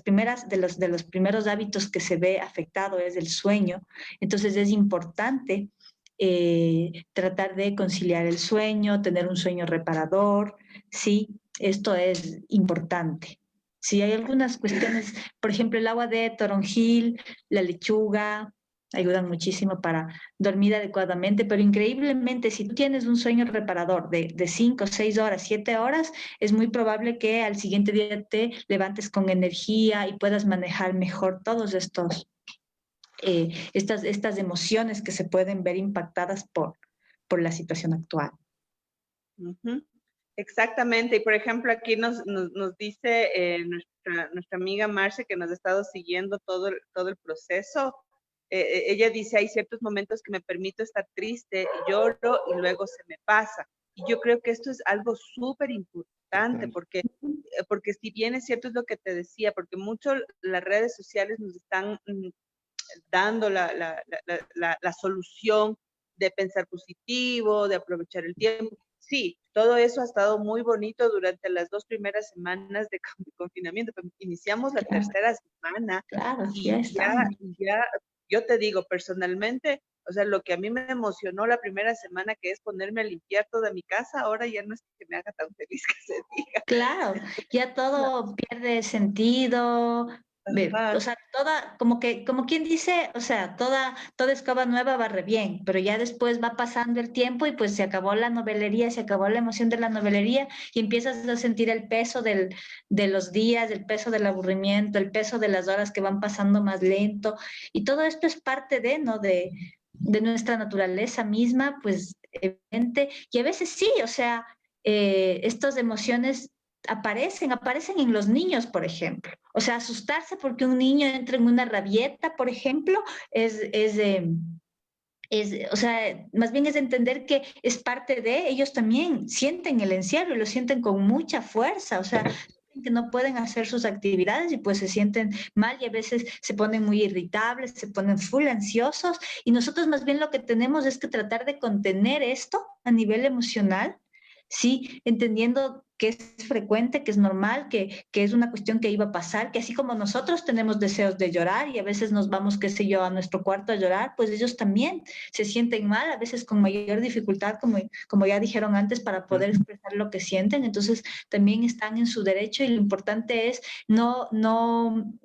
primeros hábitos que se ve afectado es el sueño. Entonces es importante tratar de conciliar el sueño, tener un sueño reparador, ¿sí? Esto es importante. Si hay algunas cuestiones, por ejemplo, el agua de toronjil, la lechuga, ayudan muchísimo para dormir adecuadamente, pero increíblemente, si tú tienes un sueño reparador de 5, 6 horas, 7 horas, es muy probable que al siguiente día te levantes con energía y puedas manejar mejor todos estas emociones que se pueden ver impactadas por la situación actual. Ujú. Exactamente, y por ejemplo aquí nos dice nuestra amiga Marce, que nos ha estado siguiendo todo el proceso. Ella dice, hay ciertos momentos que me permito estar triste, lloro y luego se me pasa. Y yo creo que esto es algo súper importante, porque si bien es cierto, es lo que te decía, porque mucho las redes sociales nos están dando la solución de pensar positivo, de aprovechar el tiempo. Sí, todo eso ha estado muy bonito durante las 2 primeras semanas de confinamiento. Iniciamos la tercera semana Claro, ya y estamos. ya, yo te digo personalmente, o sea, lo que a mí me emocionó la primera semana, que es ponerme a limpiar toda mi casa, ahora ya no es que me haga tan feliz que se diga. Claro, ya todo pierde sentido, o sea, como quien dice, o sea, toda escoba nueva barre bien, pero ya después va pasando el tiempo y pues se acabó la novelería, se acabó la emoción de la novelería y empiezas a sentir el peso de los días, el peso del aburrimiento, el peso de las horas que van pasando más lento y todo esto es parte ¿no? De nuestra naturaleza misma, pues, evidente, y a veces sí, o sea, estas emociones aparecen en los niños, por ejemplo. O sea, asustarse porque un niño entra en una rabieta, por ejemplo, o sea, más bien es entender que es parte de ellos también, sienten el encierro y lo sienten con mucha fuerza, o sea, que no pueden hacer sus actividades y pues se sienten mal y a veces se ponen muy irritables, se ponen full ansiosos y nosotros más bien lo que tenemos es que tratar de contener esto a nivel emocional, sí, entendiendo que es frecuente, que es normal, que es una cuestión que iba a pasar, que así como nosotros tenemos deseos de llorar y a veces nos vamos, qué sé yo, a nuestro cuarto a llorar, pues ellos también se sienten mal, a veces con mayor dificultad, como ya dijeron antes, para poder expresar lo que sienten, entonces también están en su derecho y lo importante es no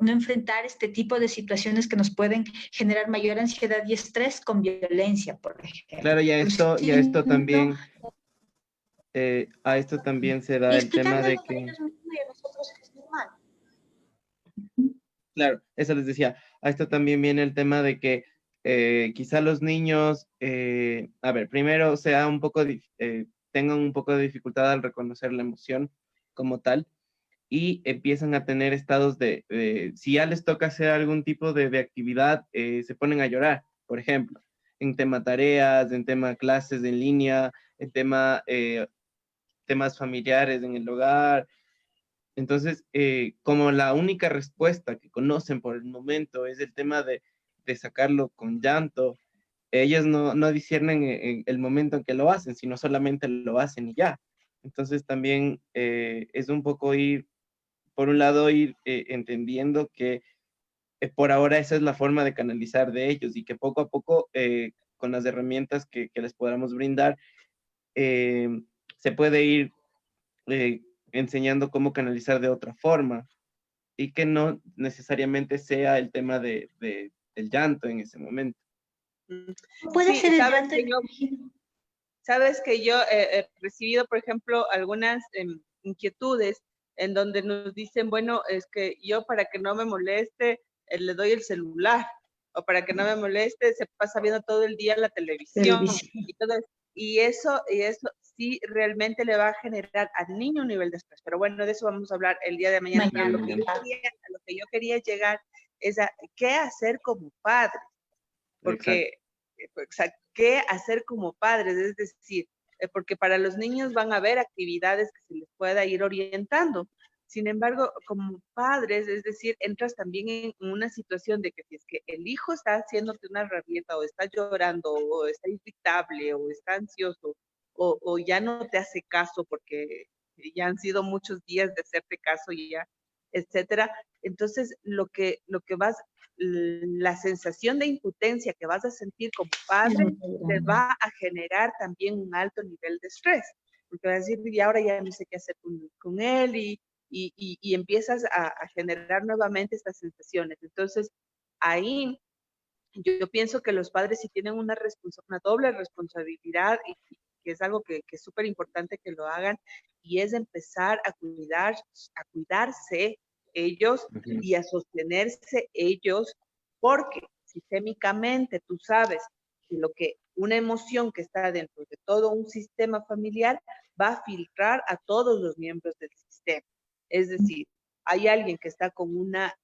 enfrentar este tipo de situaciones que nos pueden generar mayor ansiedad y estrés con violencia, por ejemplo. Claro, ya esto No, también, a esto también se y da el tema explicándoles de a que, ellos mismos y a nosotros que es normal. claro, eso les decía, a esto también viene el tema de que quizá los niños, a ver, primero sea un poco, tengan un poco de dificultad al reconocer la emoción como tal y empiezan a tener estados si ya les toca hacer algún tipo de actividad, se ponen a llorar, por ejemplo, en tema tareas, en tema clases en línea, en temas familiares en el hogar. Entonces, como la única respuesta que conocen por el momento es el tema de sacarlo con llanto, ellos no disciernen en el momento en que lo hacen, sino solamente lo hacen y ya. Entonces también es un poco por un lado, ir entendiendo que por ahora esa es la forma de canalizar de ellos y que poco a poco, con las herramientas que les podamos brindar, eh, se puede ir eh, enseñando cómo canalizar de otra forma y que no necesariamente sea el tema del llanto en ese momento. Puede Sí, ser el llanto. sabes que yo he recibido, por ejemplo, algunas inquietudes en donde nos dicen, bueno, es que yo para que no me moleste, le doy el celular, o para que no me moleste, se pasa viendo todo el día la televisión, y todo eso. Y eso sí realmente le va a generar al niño un nivel de estrés. Pero bueno, de eso vamos a hablar el día de mañana. Pero a lo que yo quería llegar es a qué hacer como padre. Exacto. Porque qué hacer como padres, es decir, porque para los niños van a haber actividades que se les pueda ir orientando. Sin embargo, como padres, es decir, entras también en una situación de que si es que el hijo está haciéndote una rabieta o está llorando o está irritable o está ansioso o ya no te hace caso porque ya han sido muchos días de hacerte caso y ya, etcétera. Entonces, la sensación de impotencia que vas a sentir como padre te va a generar también un alto nivel de estrés, porque vas a decir, y ahora ya no sé qué hacer con él y empiezas a generar nuevamente estas sensaciones. Entonces, ahí yo pienso que los padres sí tienen una doble responsabilidad y que es algo que es súper importante que lo hagan, y es empezar a cuidarse ellos y a sostenerse ellos, porque sistémicamente tú sabes que una emoción que está dentro de todo un sistema familiar va a filtrar a todos los miembros del sistema. Es decir, hay alguien que está con una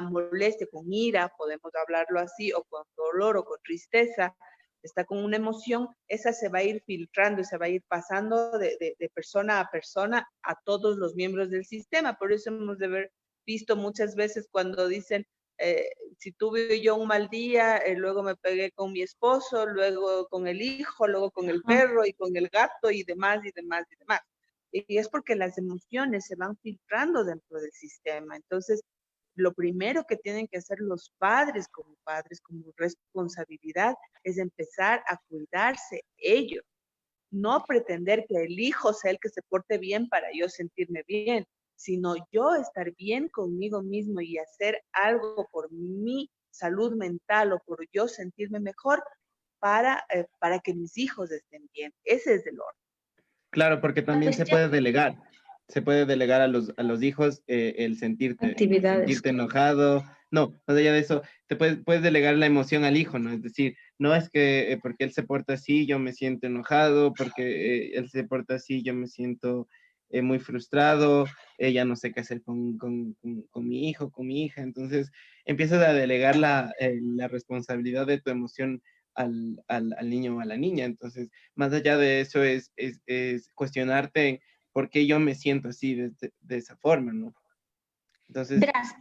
molestia, con ira, podemos hablarlo así, o con dolor o con tristeza, está con una emoción, esa se va a ir filtrando y se va a ir pasando de persona a persona a todos los miembros del sistema. Por eso hemos de haber visto muchas veces cuando dicen, si tuve yo un mal día, luego me pegué con mi esposo, luego con el hijo, luego con el perro y con el gato y demás y demás y demás. Y es porque las emociones se van filtrando dentro del sistema. Entonces, lo primero que tienen que hacer los padres como responsabilidad es empezar a cuidarse ellos. No pretender que el hijo sea el que se porte bien para yo sentirme bien, sino yo estar bien conmigo mismo y hacer algo por mi salud mental o por yo sentirme mejor para que mis hijos estén bien. Ese es el orden. Claro, porque también se puede delegar. Se puede delegar a los hijos el sentirte enojado. No, más allá de eso, puedes delegar la emoción al hijo, ¿no? Es decir, no es que porque él se porta así, yo me siento enojado, porque él se porta así, yo me siento muy frustrado, ya no sé qué hacer con mi hijo, con mi hija. Entonces, empiezas a delegar la responsabilidad de tu emoción al niño o a la niña. Entonces, más allá de eso es cuestionarte por qué yo me siento así de esa forma, ¿no? Entonces... Verás,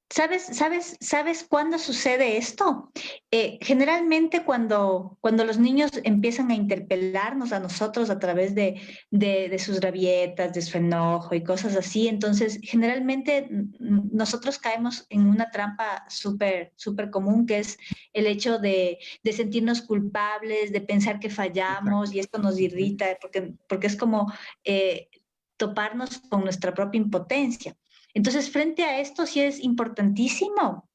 ¿Sabes cuándo sucede esto? Generalmente cuando los niños empiezan a interpelarnos a nosotros a través de sus rabietas, de su enojo y cosas así, entonces generalmente nosotros caemos en una trampa súper común, que es el hecho de sentirnos culpables, de pensar que fallamos. Exacto. Y esto nos irrita porque es como toparnos con nuestra propia impotencia. Entonces, frente a esto sí es importantísimo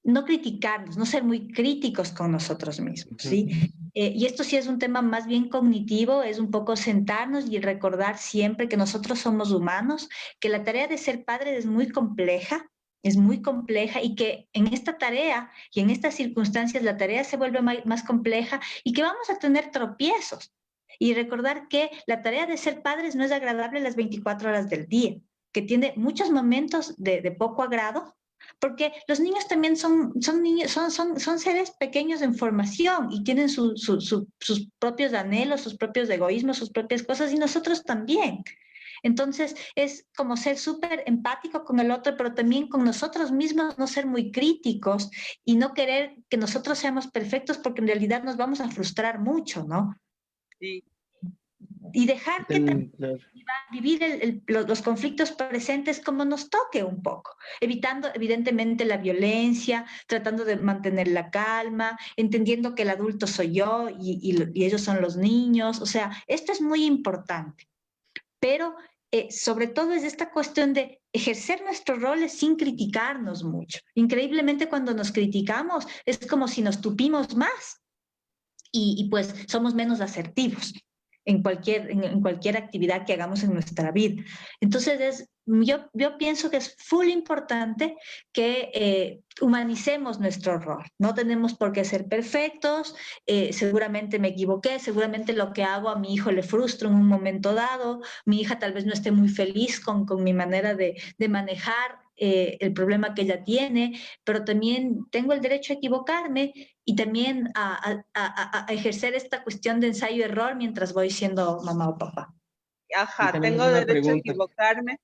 no criticarnos, no ser muy críticos con nosotros mismos, ¿sí? Y esto sí es un tema más bien cognitivo, es un poco sentarnos y recordar siempre que nosotros somos humanos, que la tarea de ser padre es muy compleja y que en esta tarea y en estas circunstancias la tarea se vuelve más compleja y que vamos a tener tropiezos. Y recordar que la tarea de ser padres no es agradable las 24 horas del día, que tiene muchos momentos de poco agrado, porque los niños también son seres pequeños en formación y tienen sus propios anhelos, sus propios egoísmos, sus propias cosas, y nosotros también. Entonces, es como ser súper empático con el otro, pero también con nosotros mismos, no ser muy críticos y no querer que nosotros seamos perfectos, porque en realidad nos vamos a frustrar mucho, ¿no? Sí. Y dejar que vivir los conflictos presentes como nos toque un poco, evitando evidentemente la violencia, tratando de mantener la calma, entendiendo que el adulto soy yo y ellos son los niños. O sea, esto es muy importante, pero sobre todo es esta cuestión de ejercer nuestros roles sin criticarnos mucho. Increíblemente, cuando nos criticamos es como si nos tupimos más y pues somos menos asertivos en cualquier actividad que hagamos en nuestra vida. Entonces, yo pienso que es full importante que humanicemos nuestro rol. No tenemos por qué ser perfectos, seguramente me equivoqué, seguramente lo que hago a mi hijo le frustra en un momento dado, mi hija tal vez no esté muy feliz con mi manera de manejar el problema que ella tiene, pero también tengo el derecho a equivocarme y también a ejercer esta cuestión de ensayo-error mientras voy siendo mamá o papá. Y Ajá, tenemos tengo una derecho a pregunta. equivocarme.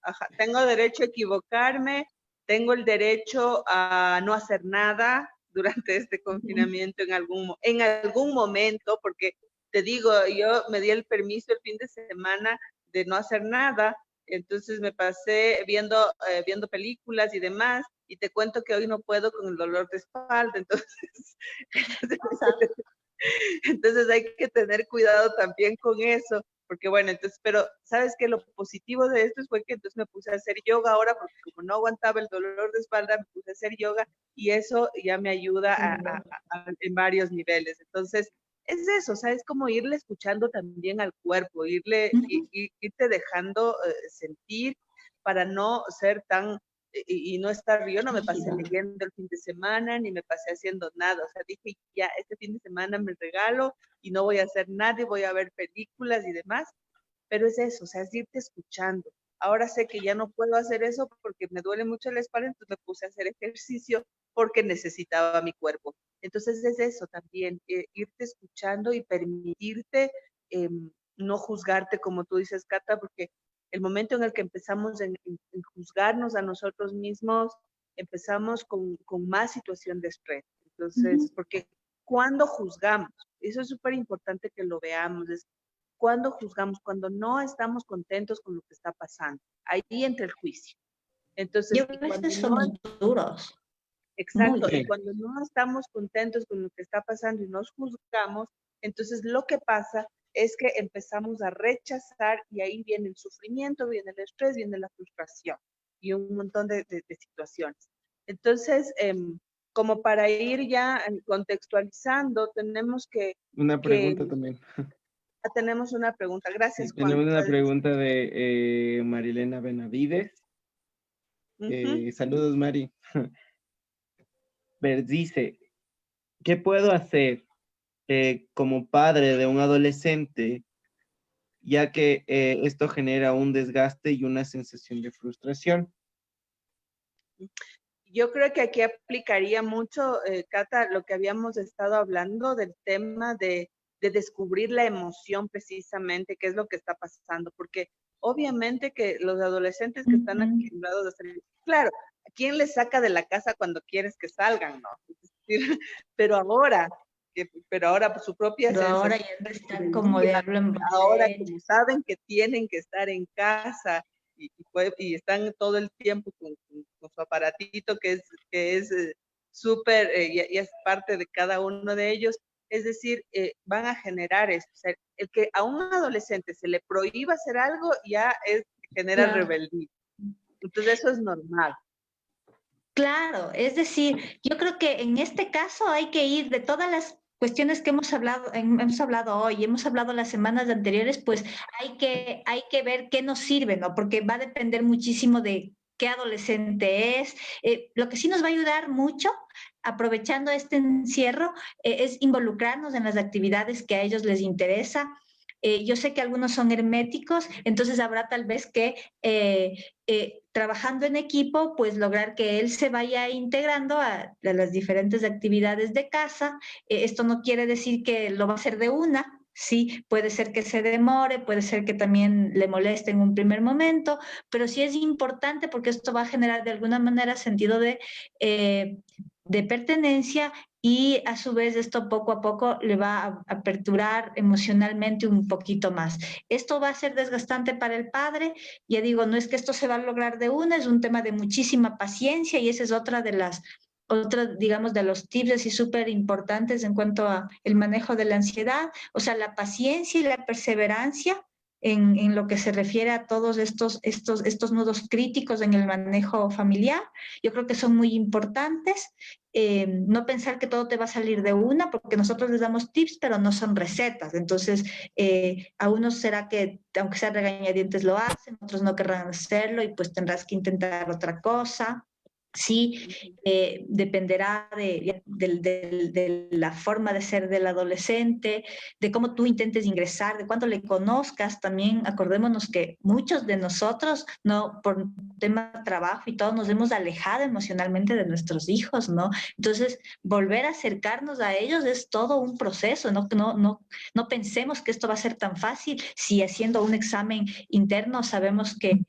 Ajá, tengo derecho a equivocarme, tengo el derecho a no hacer nada durante este confinamiento en algún momento, porque te digo, yo me di el permiso el fin de semana de no hacer nada, entonces me pasé viendo películas y demás, y te cuento que hoy no puedo con el dolor de espalda, entonces hay que tener cuidado también con eso, porque bueno, entonces, pero ¿sabes qué? Lo positivo de esto fue que entonces me puse a hacer yoga ahora, porque como no aguantaba el dolor de espalda, me puse a hacer yoga y eso ya me ayuda en varios niveles. Entonces, es eso, ¿sabes? Como irle escuchando también al cuerpo, irte dejando sentir para no ser tan y no estar, yo no me pasé leyendo el fin de semana, ni me pasé haciendo nada, o sea, dije, ya, este fin de semana me regalo y no voy a hacer nada y voy a ver películas y demás, pero es eso, o sea, es irte escuchando. Ahora sé que ya no puedo hacer eso porque me duele mucho la espalda, entonces me puse a hacer ejercicio porque necesitaba mi cuerpo. Entonces es eso también, irte escuchando y permitirte no juzgarte como tú dices, Cata, porque el momento en el que empezamos en juzgarnos a nosotros mismos, empezamos con más situación de estrés. Entonces, porque cuando juzgamos, eso es súper importante que lo veamos, es cuando juzgamos, cuando no estamos contentos con lo que está pasando. Ahí entra el juicio. Entonces, Y a veces somos duros. exacto, Muy. y cuando no estamos contentos con lo que está pasando y nos juzgamos, entonces lo que pasa es que empezamos a rechazar y ahí viene el sufrimiento, viene el estrés, viene la frustración y un montón de situaciones. Entonces, como para ir ya contextualizando, tenemos Una pregunta también. tenemos una pregunta. Gracias, Sí, Juan. tenemos una pregunta de Marilena Benavides. Saludos, Mari. Dice, ¿qué puedo hacer como padre de un adolescente, ya que esto genera un desgaste y una sensación de frustración? Yo creo que aquí aplicaría mucho, Cata, lo que habíamos estado hablando del tema de descubrir la emoción precisamente, qué es lo que está pasando, porque obviamente que los adolescentes que están acostumbrados a salir, claro, ¿a quién les saca de la casa cuando quieres que salgan, no? Pero ahora por su propia Pero ahora sensación ya no de están como día, diablo en ahora boleta. como saben que tienen que estar en casa, y están todo el tiempo con su aparatito que es súper, y es parte de cada uno de ellos, es decir, van a generar eso. O sea, el que a un adolescente se le prohíba hacer algo ya genera rebeldía. Entonces eso es normal. Claro, es decir, yo creo que en este caso hay que ir de todas las cuestiones que hemos hablado hoy, hemos hablado las semanas anteriores, pues hay que ver qué nos sirve, ¿no? Porque va a depender muchísimo de qué adolescente es. Lo que sí nos va a ayudar mucho, aprovechando este encierro, es involucrarnos en las actividades que a ellos les interesa. Yo sé que algunos son herméticos, entonces habrá tal vez que trabajando en equipo, pues lograr que él se vaya integrando a las diferentes actividades de casa. Esto no quiere decir que lo va a hacer de una. Sí, puede ser que se demore, puede ser que también le moleste en un primer momento, pero sí es importante porque esto va a generar de alguna manera sentido de pertenencia y a su vez esto poco a poco le va a aperturar emocionalmente un poquito más. Esto va a ser desgastante para el padre, ya digo, no es que esto se va a lograr de una, es un tema de muchísima paciencia y esa es otra de las digamos, de los tips así súper importantes en cuanto a el manejo de la ansiedad, o sea, la paciencia y la perseverancia en lo que se refiere a todos estos nudos críticos en el manejo familiar. Yo creo que son muy importantes. No pensar que todo te va a salir de una, porque nosotros les damos tips, pero no son recetas. Entonces, a unos será que, aunque sea regañadientes, lo hacen, otros no querrán hacerlo y pues tendrás que intentar otra cosa. Sí, dependerá de la forma de ser del adolescente, de cómo tú intentes ingresar, de cuándo le conozcas. También acordémonos que muchos de nosotros, no por tema de trabajo y todo, nos hemos alejado emocionalmente de nuestros hijos, ¿no? Entonces, volver a acercarnos a ellos es todo un proceso, ¿no? No pensemos que esto va a ser tan fácil si haciendo un examen interno sabemos que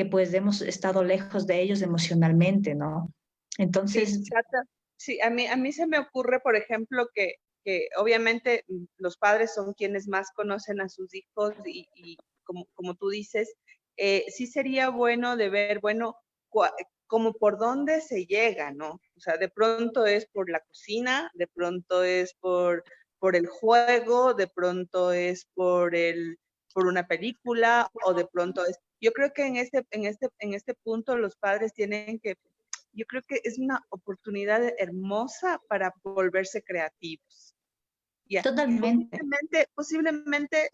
pues hemos estado lejos de ellos emocionalmente, ¿no? Sí, Entonces, Sata, sí, a mí se me ocurre, por ejemplo, que obviamente los padres son quienes más conocen a sus hijos y como tú dices, sí sería bueno de ver, bueno, como por dónde se llega, ¿no? O sea, de pronto es por la cocina, de pronto es por el juego, de pronto es por una película o de pronto es... Yo creo que en este punto los padres tienen que, yo creo que es una oportunidad hermosa para volverse creativos. Ya, totalmente. posiblemente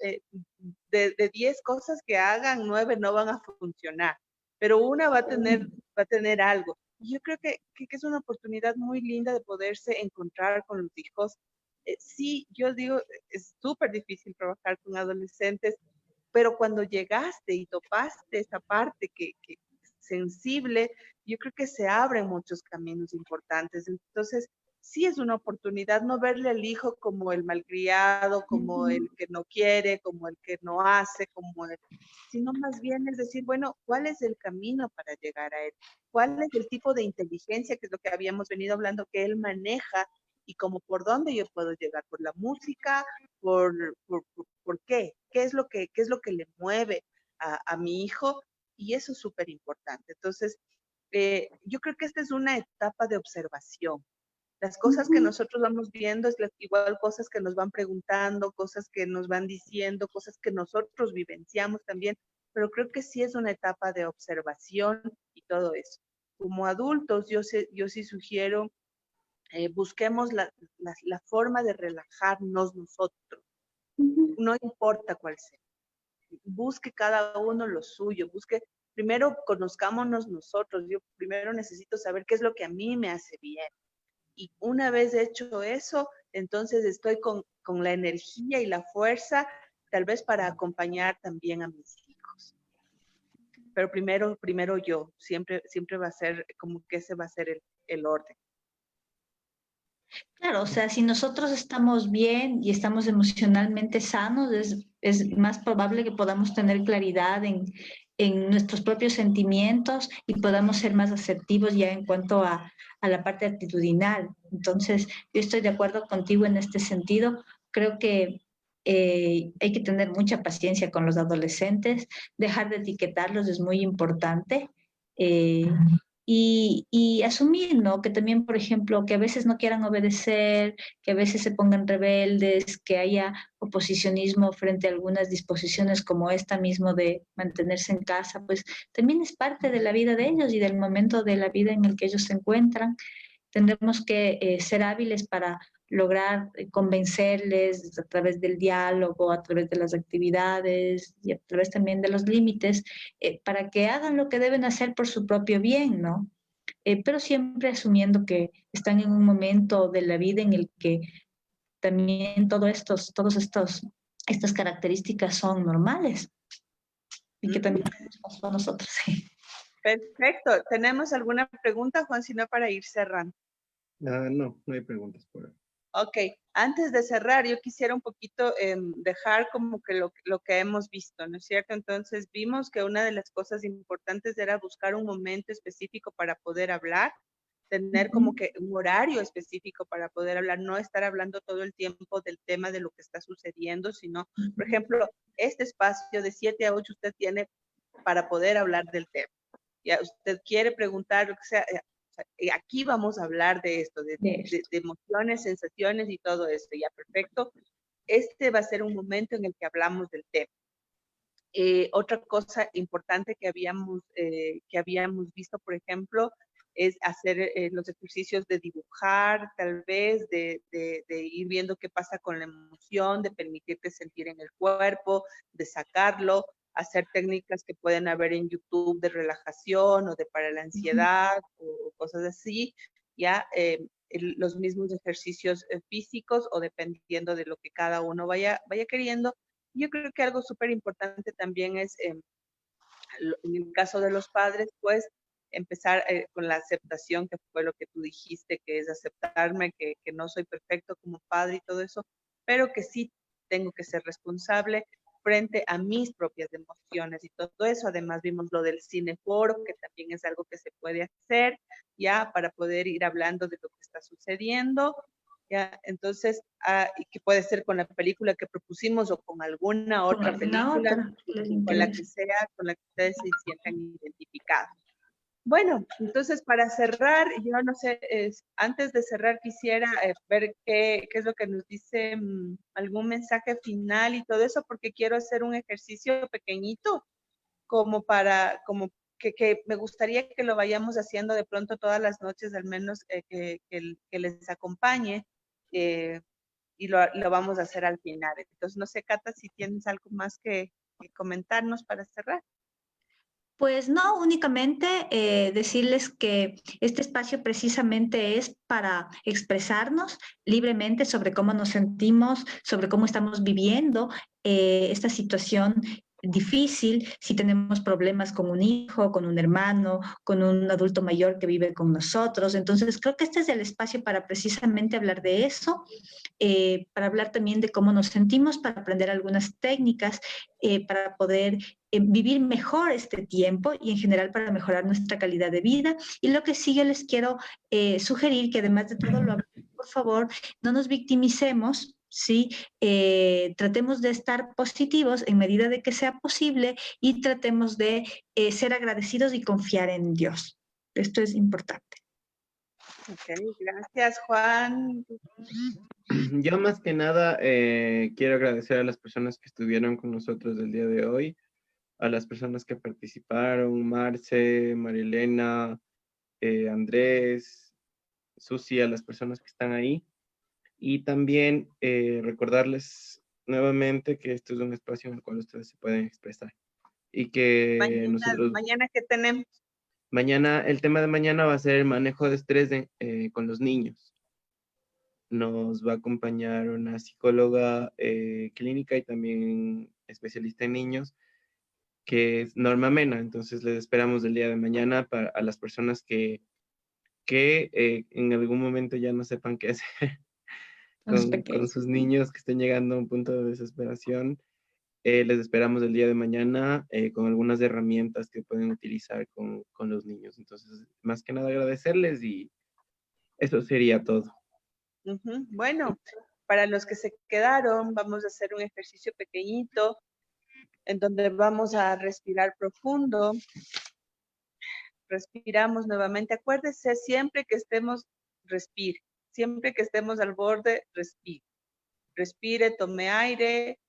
de 10 cosas que hagan, 9 no van a funcionar, pero una va a tener algo. Y yo creo que es una oportunidad muy linda de poderse encontrar con los hijos. Sí, yo digo, es súper difícil trabajar con adolescentes, pero cuando llegaste y topaste esa parte que sensible, yo creo que se abren muchos caminos importantes. Entonces, sí es una oportunidad no verle al hijo como el malcriado, como el que no quiere, como el que no hace, sino más bien es decir, bueno, ¿cuál es el camino para llegar a él? ¿Cuál es el tipo de inteligencia, que es lo que habíamos venido hablando, que él maneja y como por dónde yo puedo llegar? ¿Por la música? ¿Por qué? Qué es lo que le mueve a mi hijo? Y eso es súper importante. Entonces, yo creo que esta es una etapa de observación. Las cosas que nosotros vamos viendo es igual cosas que nos van preguntando, cosas que nos van diciendo, cosas que nosotros vivenciamos también, pero creo que sí es una etapa de observación y todo eso. Como adultos, yo sí sugiero, busquemos la forma de relajarnos nosotros, no importa cuál sea. Busque cada uno lo suyo, primero conozcámonos nosotros, yo primero necesito saber qué es lo que a mí me hace bien. Y una vez hecho eso, entonces estoy con la energía y la fuerza, tal vez para acompañar también a mis hijos. Pero primero yo, siempre va a ser como que ese va a ser el orden. Claro, o sea, si nosotros estamos bien y estamos emocionalmente sanos, es más probable que podamos tener claridad en nuestros propios sentimientos y podamos ser más asertivos ya en cuanto a la parte actitudinal. Entonces, yo estoy de acuerdo contigo en este sentido. Creo que hay que tener mucha paciencia con los adolescentes, dejar de etiquetarlos es muy importante. Y asumir, ¿no? Que también, por ejemplo, que a veces no quieran obedecer, que a veces se pongan rebeldes, que haya oposicionismo frente a algunas disposiciones como esta mismo de mantenerse en casa, pues también es parte de la vida de ellos y del momento de la vida en el que ellos se encuentran. Tendremos que ser hábiles para lograr convencerles a través del diálogo, a través de las actividades y a través también de los límites, para que hagan lo que deben hacer por su propio bien, ¿no? Pero siempre asumiendo que están en un momento de la vida en el que también estas características son normales y que también nos pasó a nosotros. Perfecto. ¿Tenemos alguna pregunta, Juan, si no, para ir cerrando? No hay preguntas por ahí. Ok, antes de cerrar, yo quisiera un poquito dejar como que lo que hemos visto, ¿no es cierto? Entonces vimos que una de las cosas importantes era buscar un momento específico para poder hablar, tener como que un horario específico para poder hablar, no estar hablando todo el tiempo del tema de lo que está sucediendo, sino, por ejemplo, este espacio de 7 a 8 usted tiene para poder hablar del tema. Ya usted quiere preguntar, o sea, aquí vamos a hablar de esto, de emociones, sensaciones y todo esto, ya perfecto. Este va a ser un momento en el que hablamos del tema. Otra cosa importante que habíamos visto, por ejemplo, es hacer los ejercicios de dibujar, tal vez, de ir viendo qué pasa con la emoción, de permitirte sentir en el cuerpo, de sacarlo. hacer técnicas que pueden haber en YouTube de relajación o de para la ansiedad o cosas así, ya los mismos ejercicios físicos o dependiendo de lo que cada uno vaya queriendo. Yo creo que algo súper importante también es, en el caso de los padres, pues empezar con la aceptación, que fue lo que tú dijiste, que es aceptarme, que no soy perfecto como padre y todo eso, pero que sí tengo que ser responsable frente a mis propias emociones y todo eso. Además vimos lo del cineforo, que también es algo que se puede hacer ya para poder ir hablando de lo que está sucediendo. Ya, entonces, y que puede ser con la película que propusimos o con alguna Con otra alguna película, otra que les con la que interese. sea, con la que ustedes se sientan identificados. Bueno, entonces para cerrar, yo no sé, antes de cerrar quisiera ver qué es lo que nos dice algún mensaje final y todo eso, porque quiero hacer un ejercicio pequeñito como que me gustaría que lo vayamos haciendo de pronto todas las noches, al menos que les acompañe, y lo vamos a hacer al final. Entonces, no sé, Cata, si tienes algo más que comentarnos para cerrar. Pues no, únicamente decirles que este espacio precisamente es para expresarnos libremente sobre cómo nos sentimos, sobre cómo estamos viviendo esta situación difícil, si tenemos problemas con un hijo, con un hermano, con un adulto mayor que vive con nosotros. Entonces, creo que este es el espacio para precisamente hablar de eso, para hablar también de cómo nos sentimos, para aprender algunas técnicas, para poder vivir mejor este tiempo y en general para mejorar nuestra calidad de vida. Y lo que sí yo les quiero sugerir, que además de todo lo, por favor, no nos victimicemos, ¿sí? Tratemos de estar positivos en medida de que sea posible y tratemos de ser agradecidos y confiar en Dios. Esto es importante. Ok, gracias, Juan. Yo más que nada quiero agradecer a las personas que estuvieron con nosotros el día de hoy, a las personas que participaron, Marce, Marilena, Andrés, Susi, a las personas que están ahí. Y también recordarles nuevamente que esto es un espacio en el cual ustedes se pueden expresar. Y que nosotros, Mañana ¿qué tenemos? mañana, el tema de mañana va a ser el manejo de estrés con los niños. Nos va a acompañar una psicóloga clínica y también especialista en niños, que es Norma Mena. Entonces les esperamos el día de mañana para a las personas que en algún momento ya no sepan qué hacer Los con pequeños. sus niños que estén llegando a un punto de desesperación. Les esperamos el día de mañana con algunas herramientas que pueden utilizar con los niños. Entonces, más que nada agradecerles y eso sería todo. Bueno, para los que se quedaron, vamos a hacer un ejercicio pequeñito en donde vamos a respirar profundo. Respiramos nuevamente. Acuérdese, siempre que estemos, respire. Siempre que estemos al borde, respire. Respire, tome aire,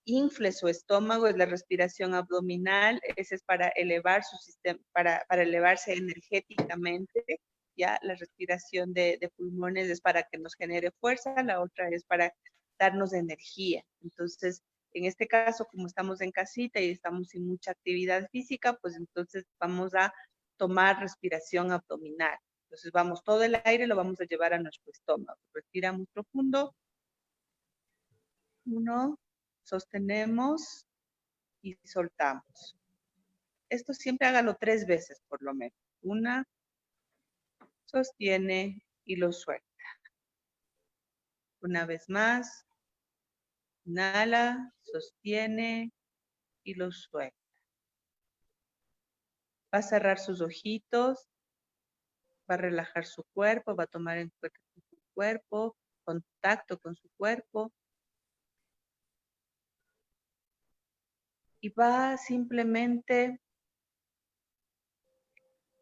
infle su estómago, es la respiración abdominal. Ese es para elevar su sistema, para elevarse energéticamente. Ya la respiración de pulmones es para que nos genere fuerza, la otra es para darnos energía. Entonces, en este caso, como estamos en casita y estamos sin mucha actividad física, pues entonces vamos a tomar respiración abdominal. Entonces vamos, todo el aire lo vamos a llevar a nuestro estómago. Respiramos profundo. 1, sostenemos y soltamos. Esto siempre hágalo 3 veces por lo menos. 1, sostiene y lo suelta. Una vez más, inhala, sostiene y lo suelta. Va a cerrar sus ojitos, va a relajar su cuerpo, va a tomar en cuenta su cuerpo, contacto con su cuerpo. Y va simplemente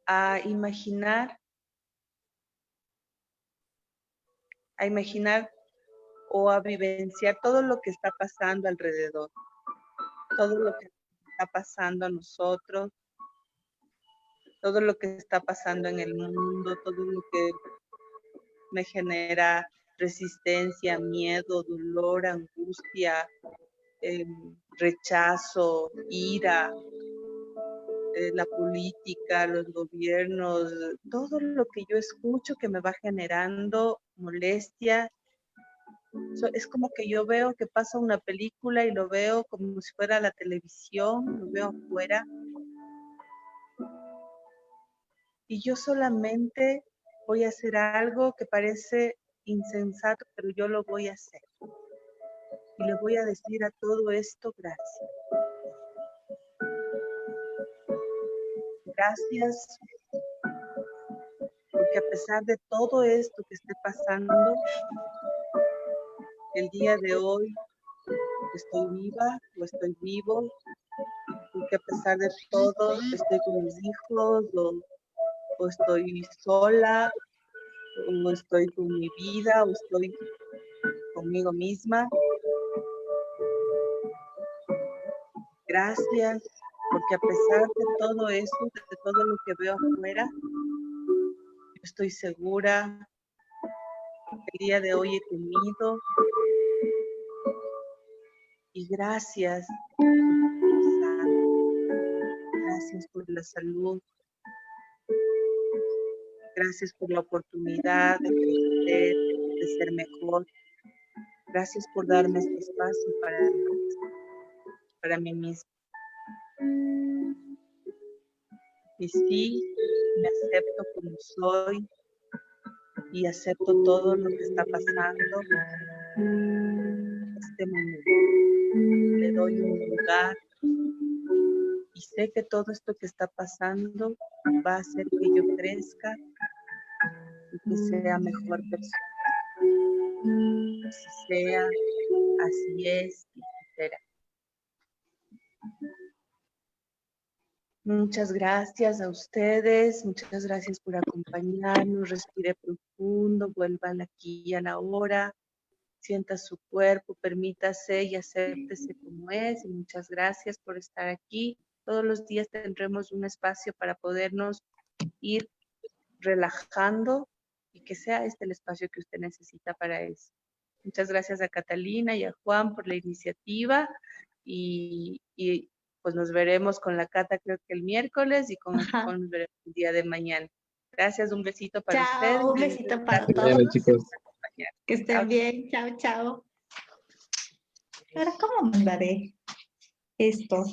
a imaginar o a vivenciar todo lo que está pasando alrededor, todo lo que está pasando a nosotros, todo lo que está pasando en el mundo, todo lo que me genera resistencia, miedo, dolor, angustia, rechazo, ira, la política, los gobiernos, todo lo que yo escucho que me va generando molestia. Es como que yo veo que pasa una película y lo veo como si fuera la televisión, lo veo afuera. Y yo solamente voy a hacer algo que parece insensato, pero yo lo voy a hacer. Y le voy a decir a todo esto gracias. Gracias, porque a pesar de todo esto que esté pasando, el día de hoy estoy viva o estoy vivo, porque a pesar de todo estoy con mis hijos o estoy sola o estoy con mi vida o estoy conmigo misma. Gracias, porque a pesar de todo eso, de todo lo que veo afuera, yo estoy segura. El día de hoy he comido y gracias por la salud, gracias por la oportunidad de crecer, de ser mejor. Gracias por darme este espacio para mí misma. Y sí, me acepto como soy y acepto todo lo que está pasando en este momento. Le doy un lugar y sé que todo esto que está pasando va a hacer que yo crezca y que sea mejor persona. Así sea, así es y así será. Muchas gracias a ustedes, muchas gracias por acompañarnos. Respire profundo, vuelva aquí y a la hora, sienta su cuerpo, permítase y acéptese como es. Y muchas gracias por estar aquí. Todos los días tendremos un espacio para podernos ir relajando y que sea este el espacio que usted necesita para eso. Muchas gracias a Catalina y a Juan por la iniciativa y pues nos veremos con la Cata creo que el miércoles y con Juan nos veremos el día de mañana. Gracias, un besito para ustedes. Chao, un besito para Bueno, todos. chicos. Que estén bien. Chao, chao. Ahora, ¿cómo mandaré esto?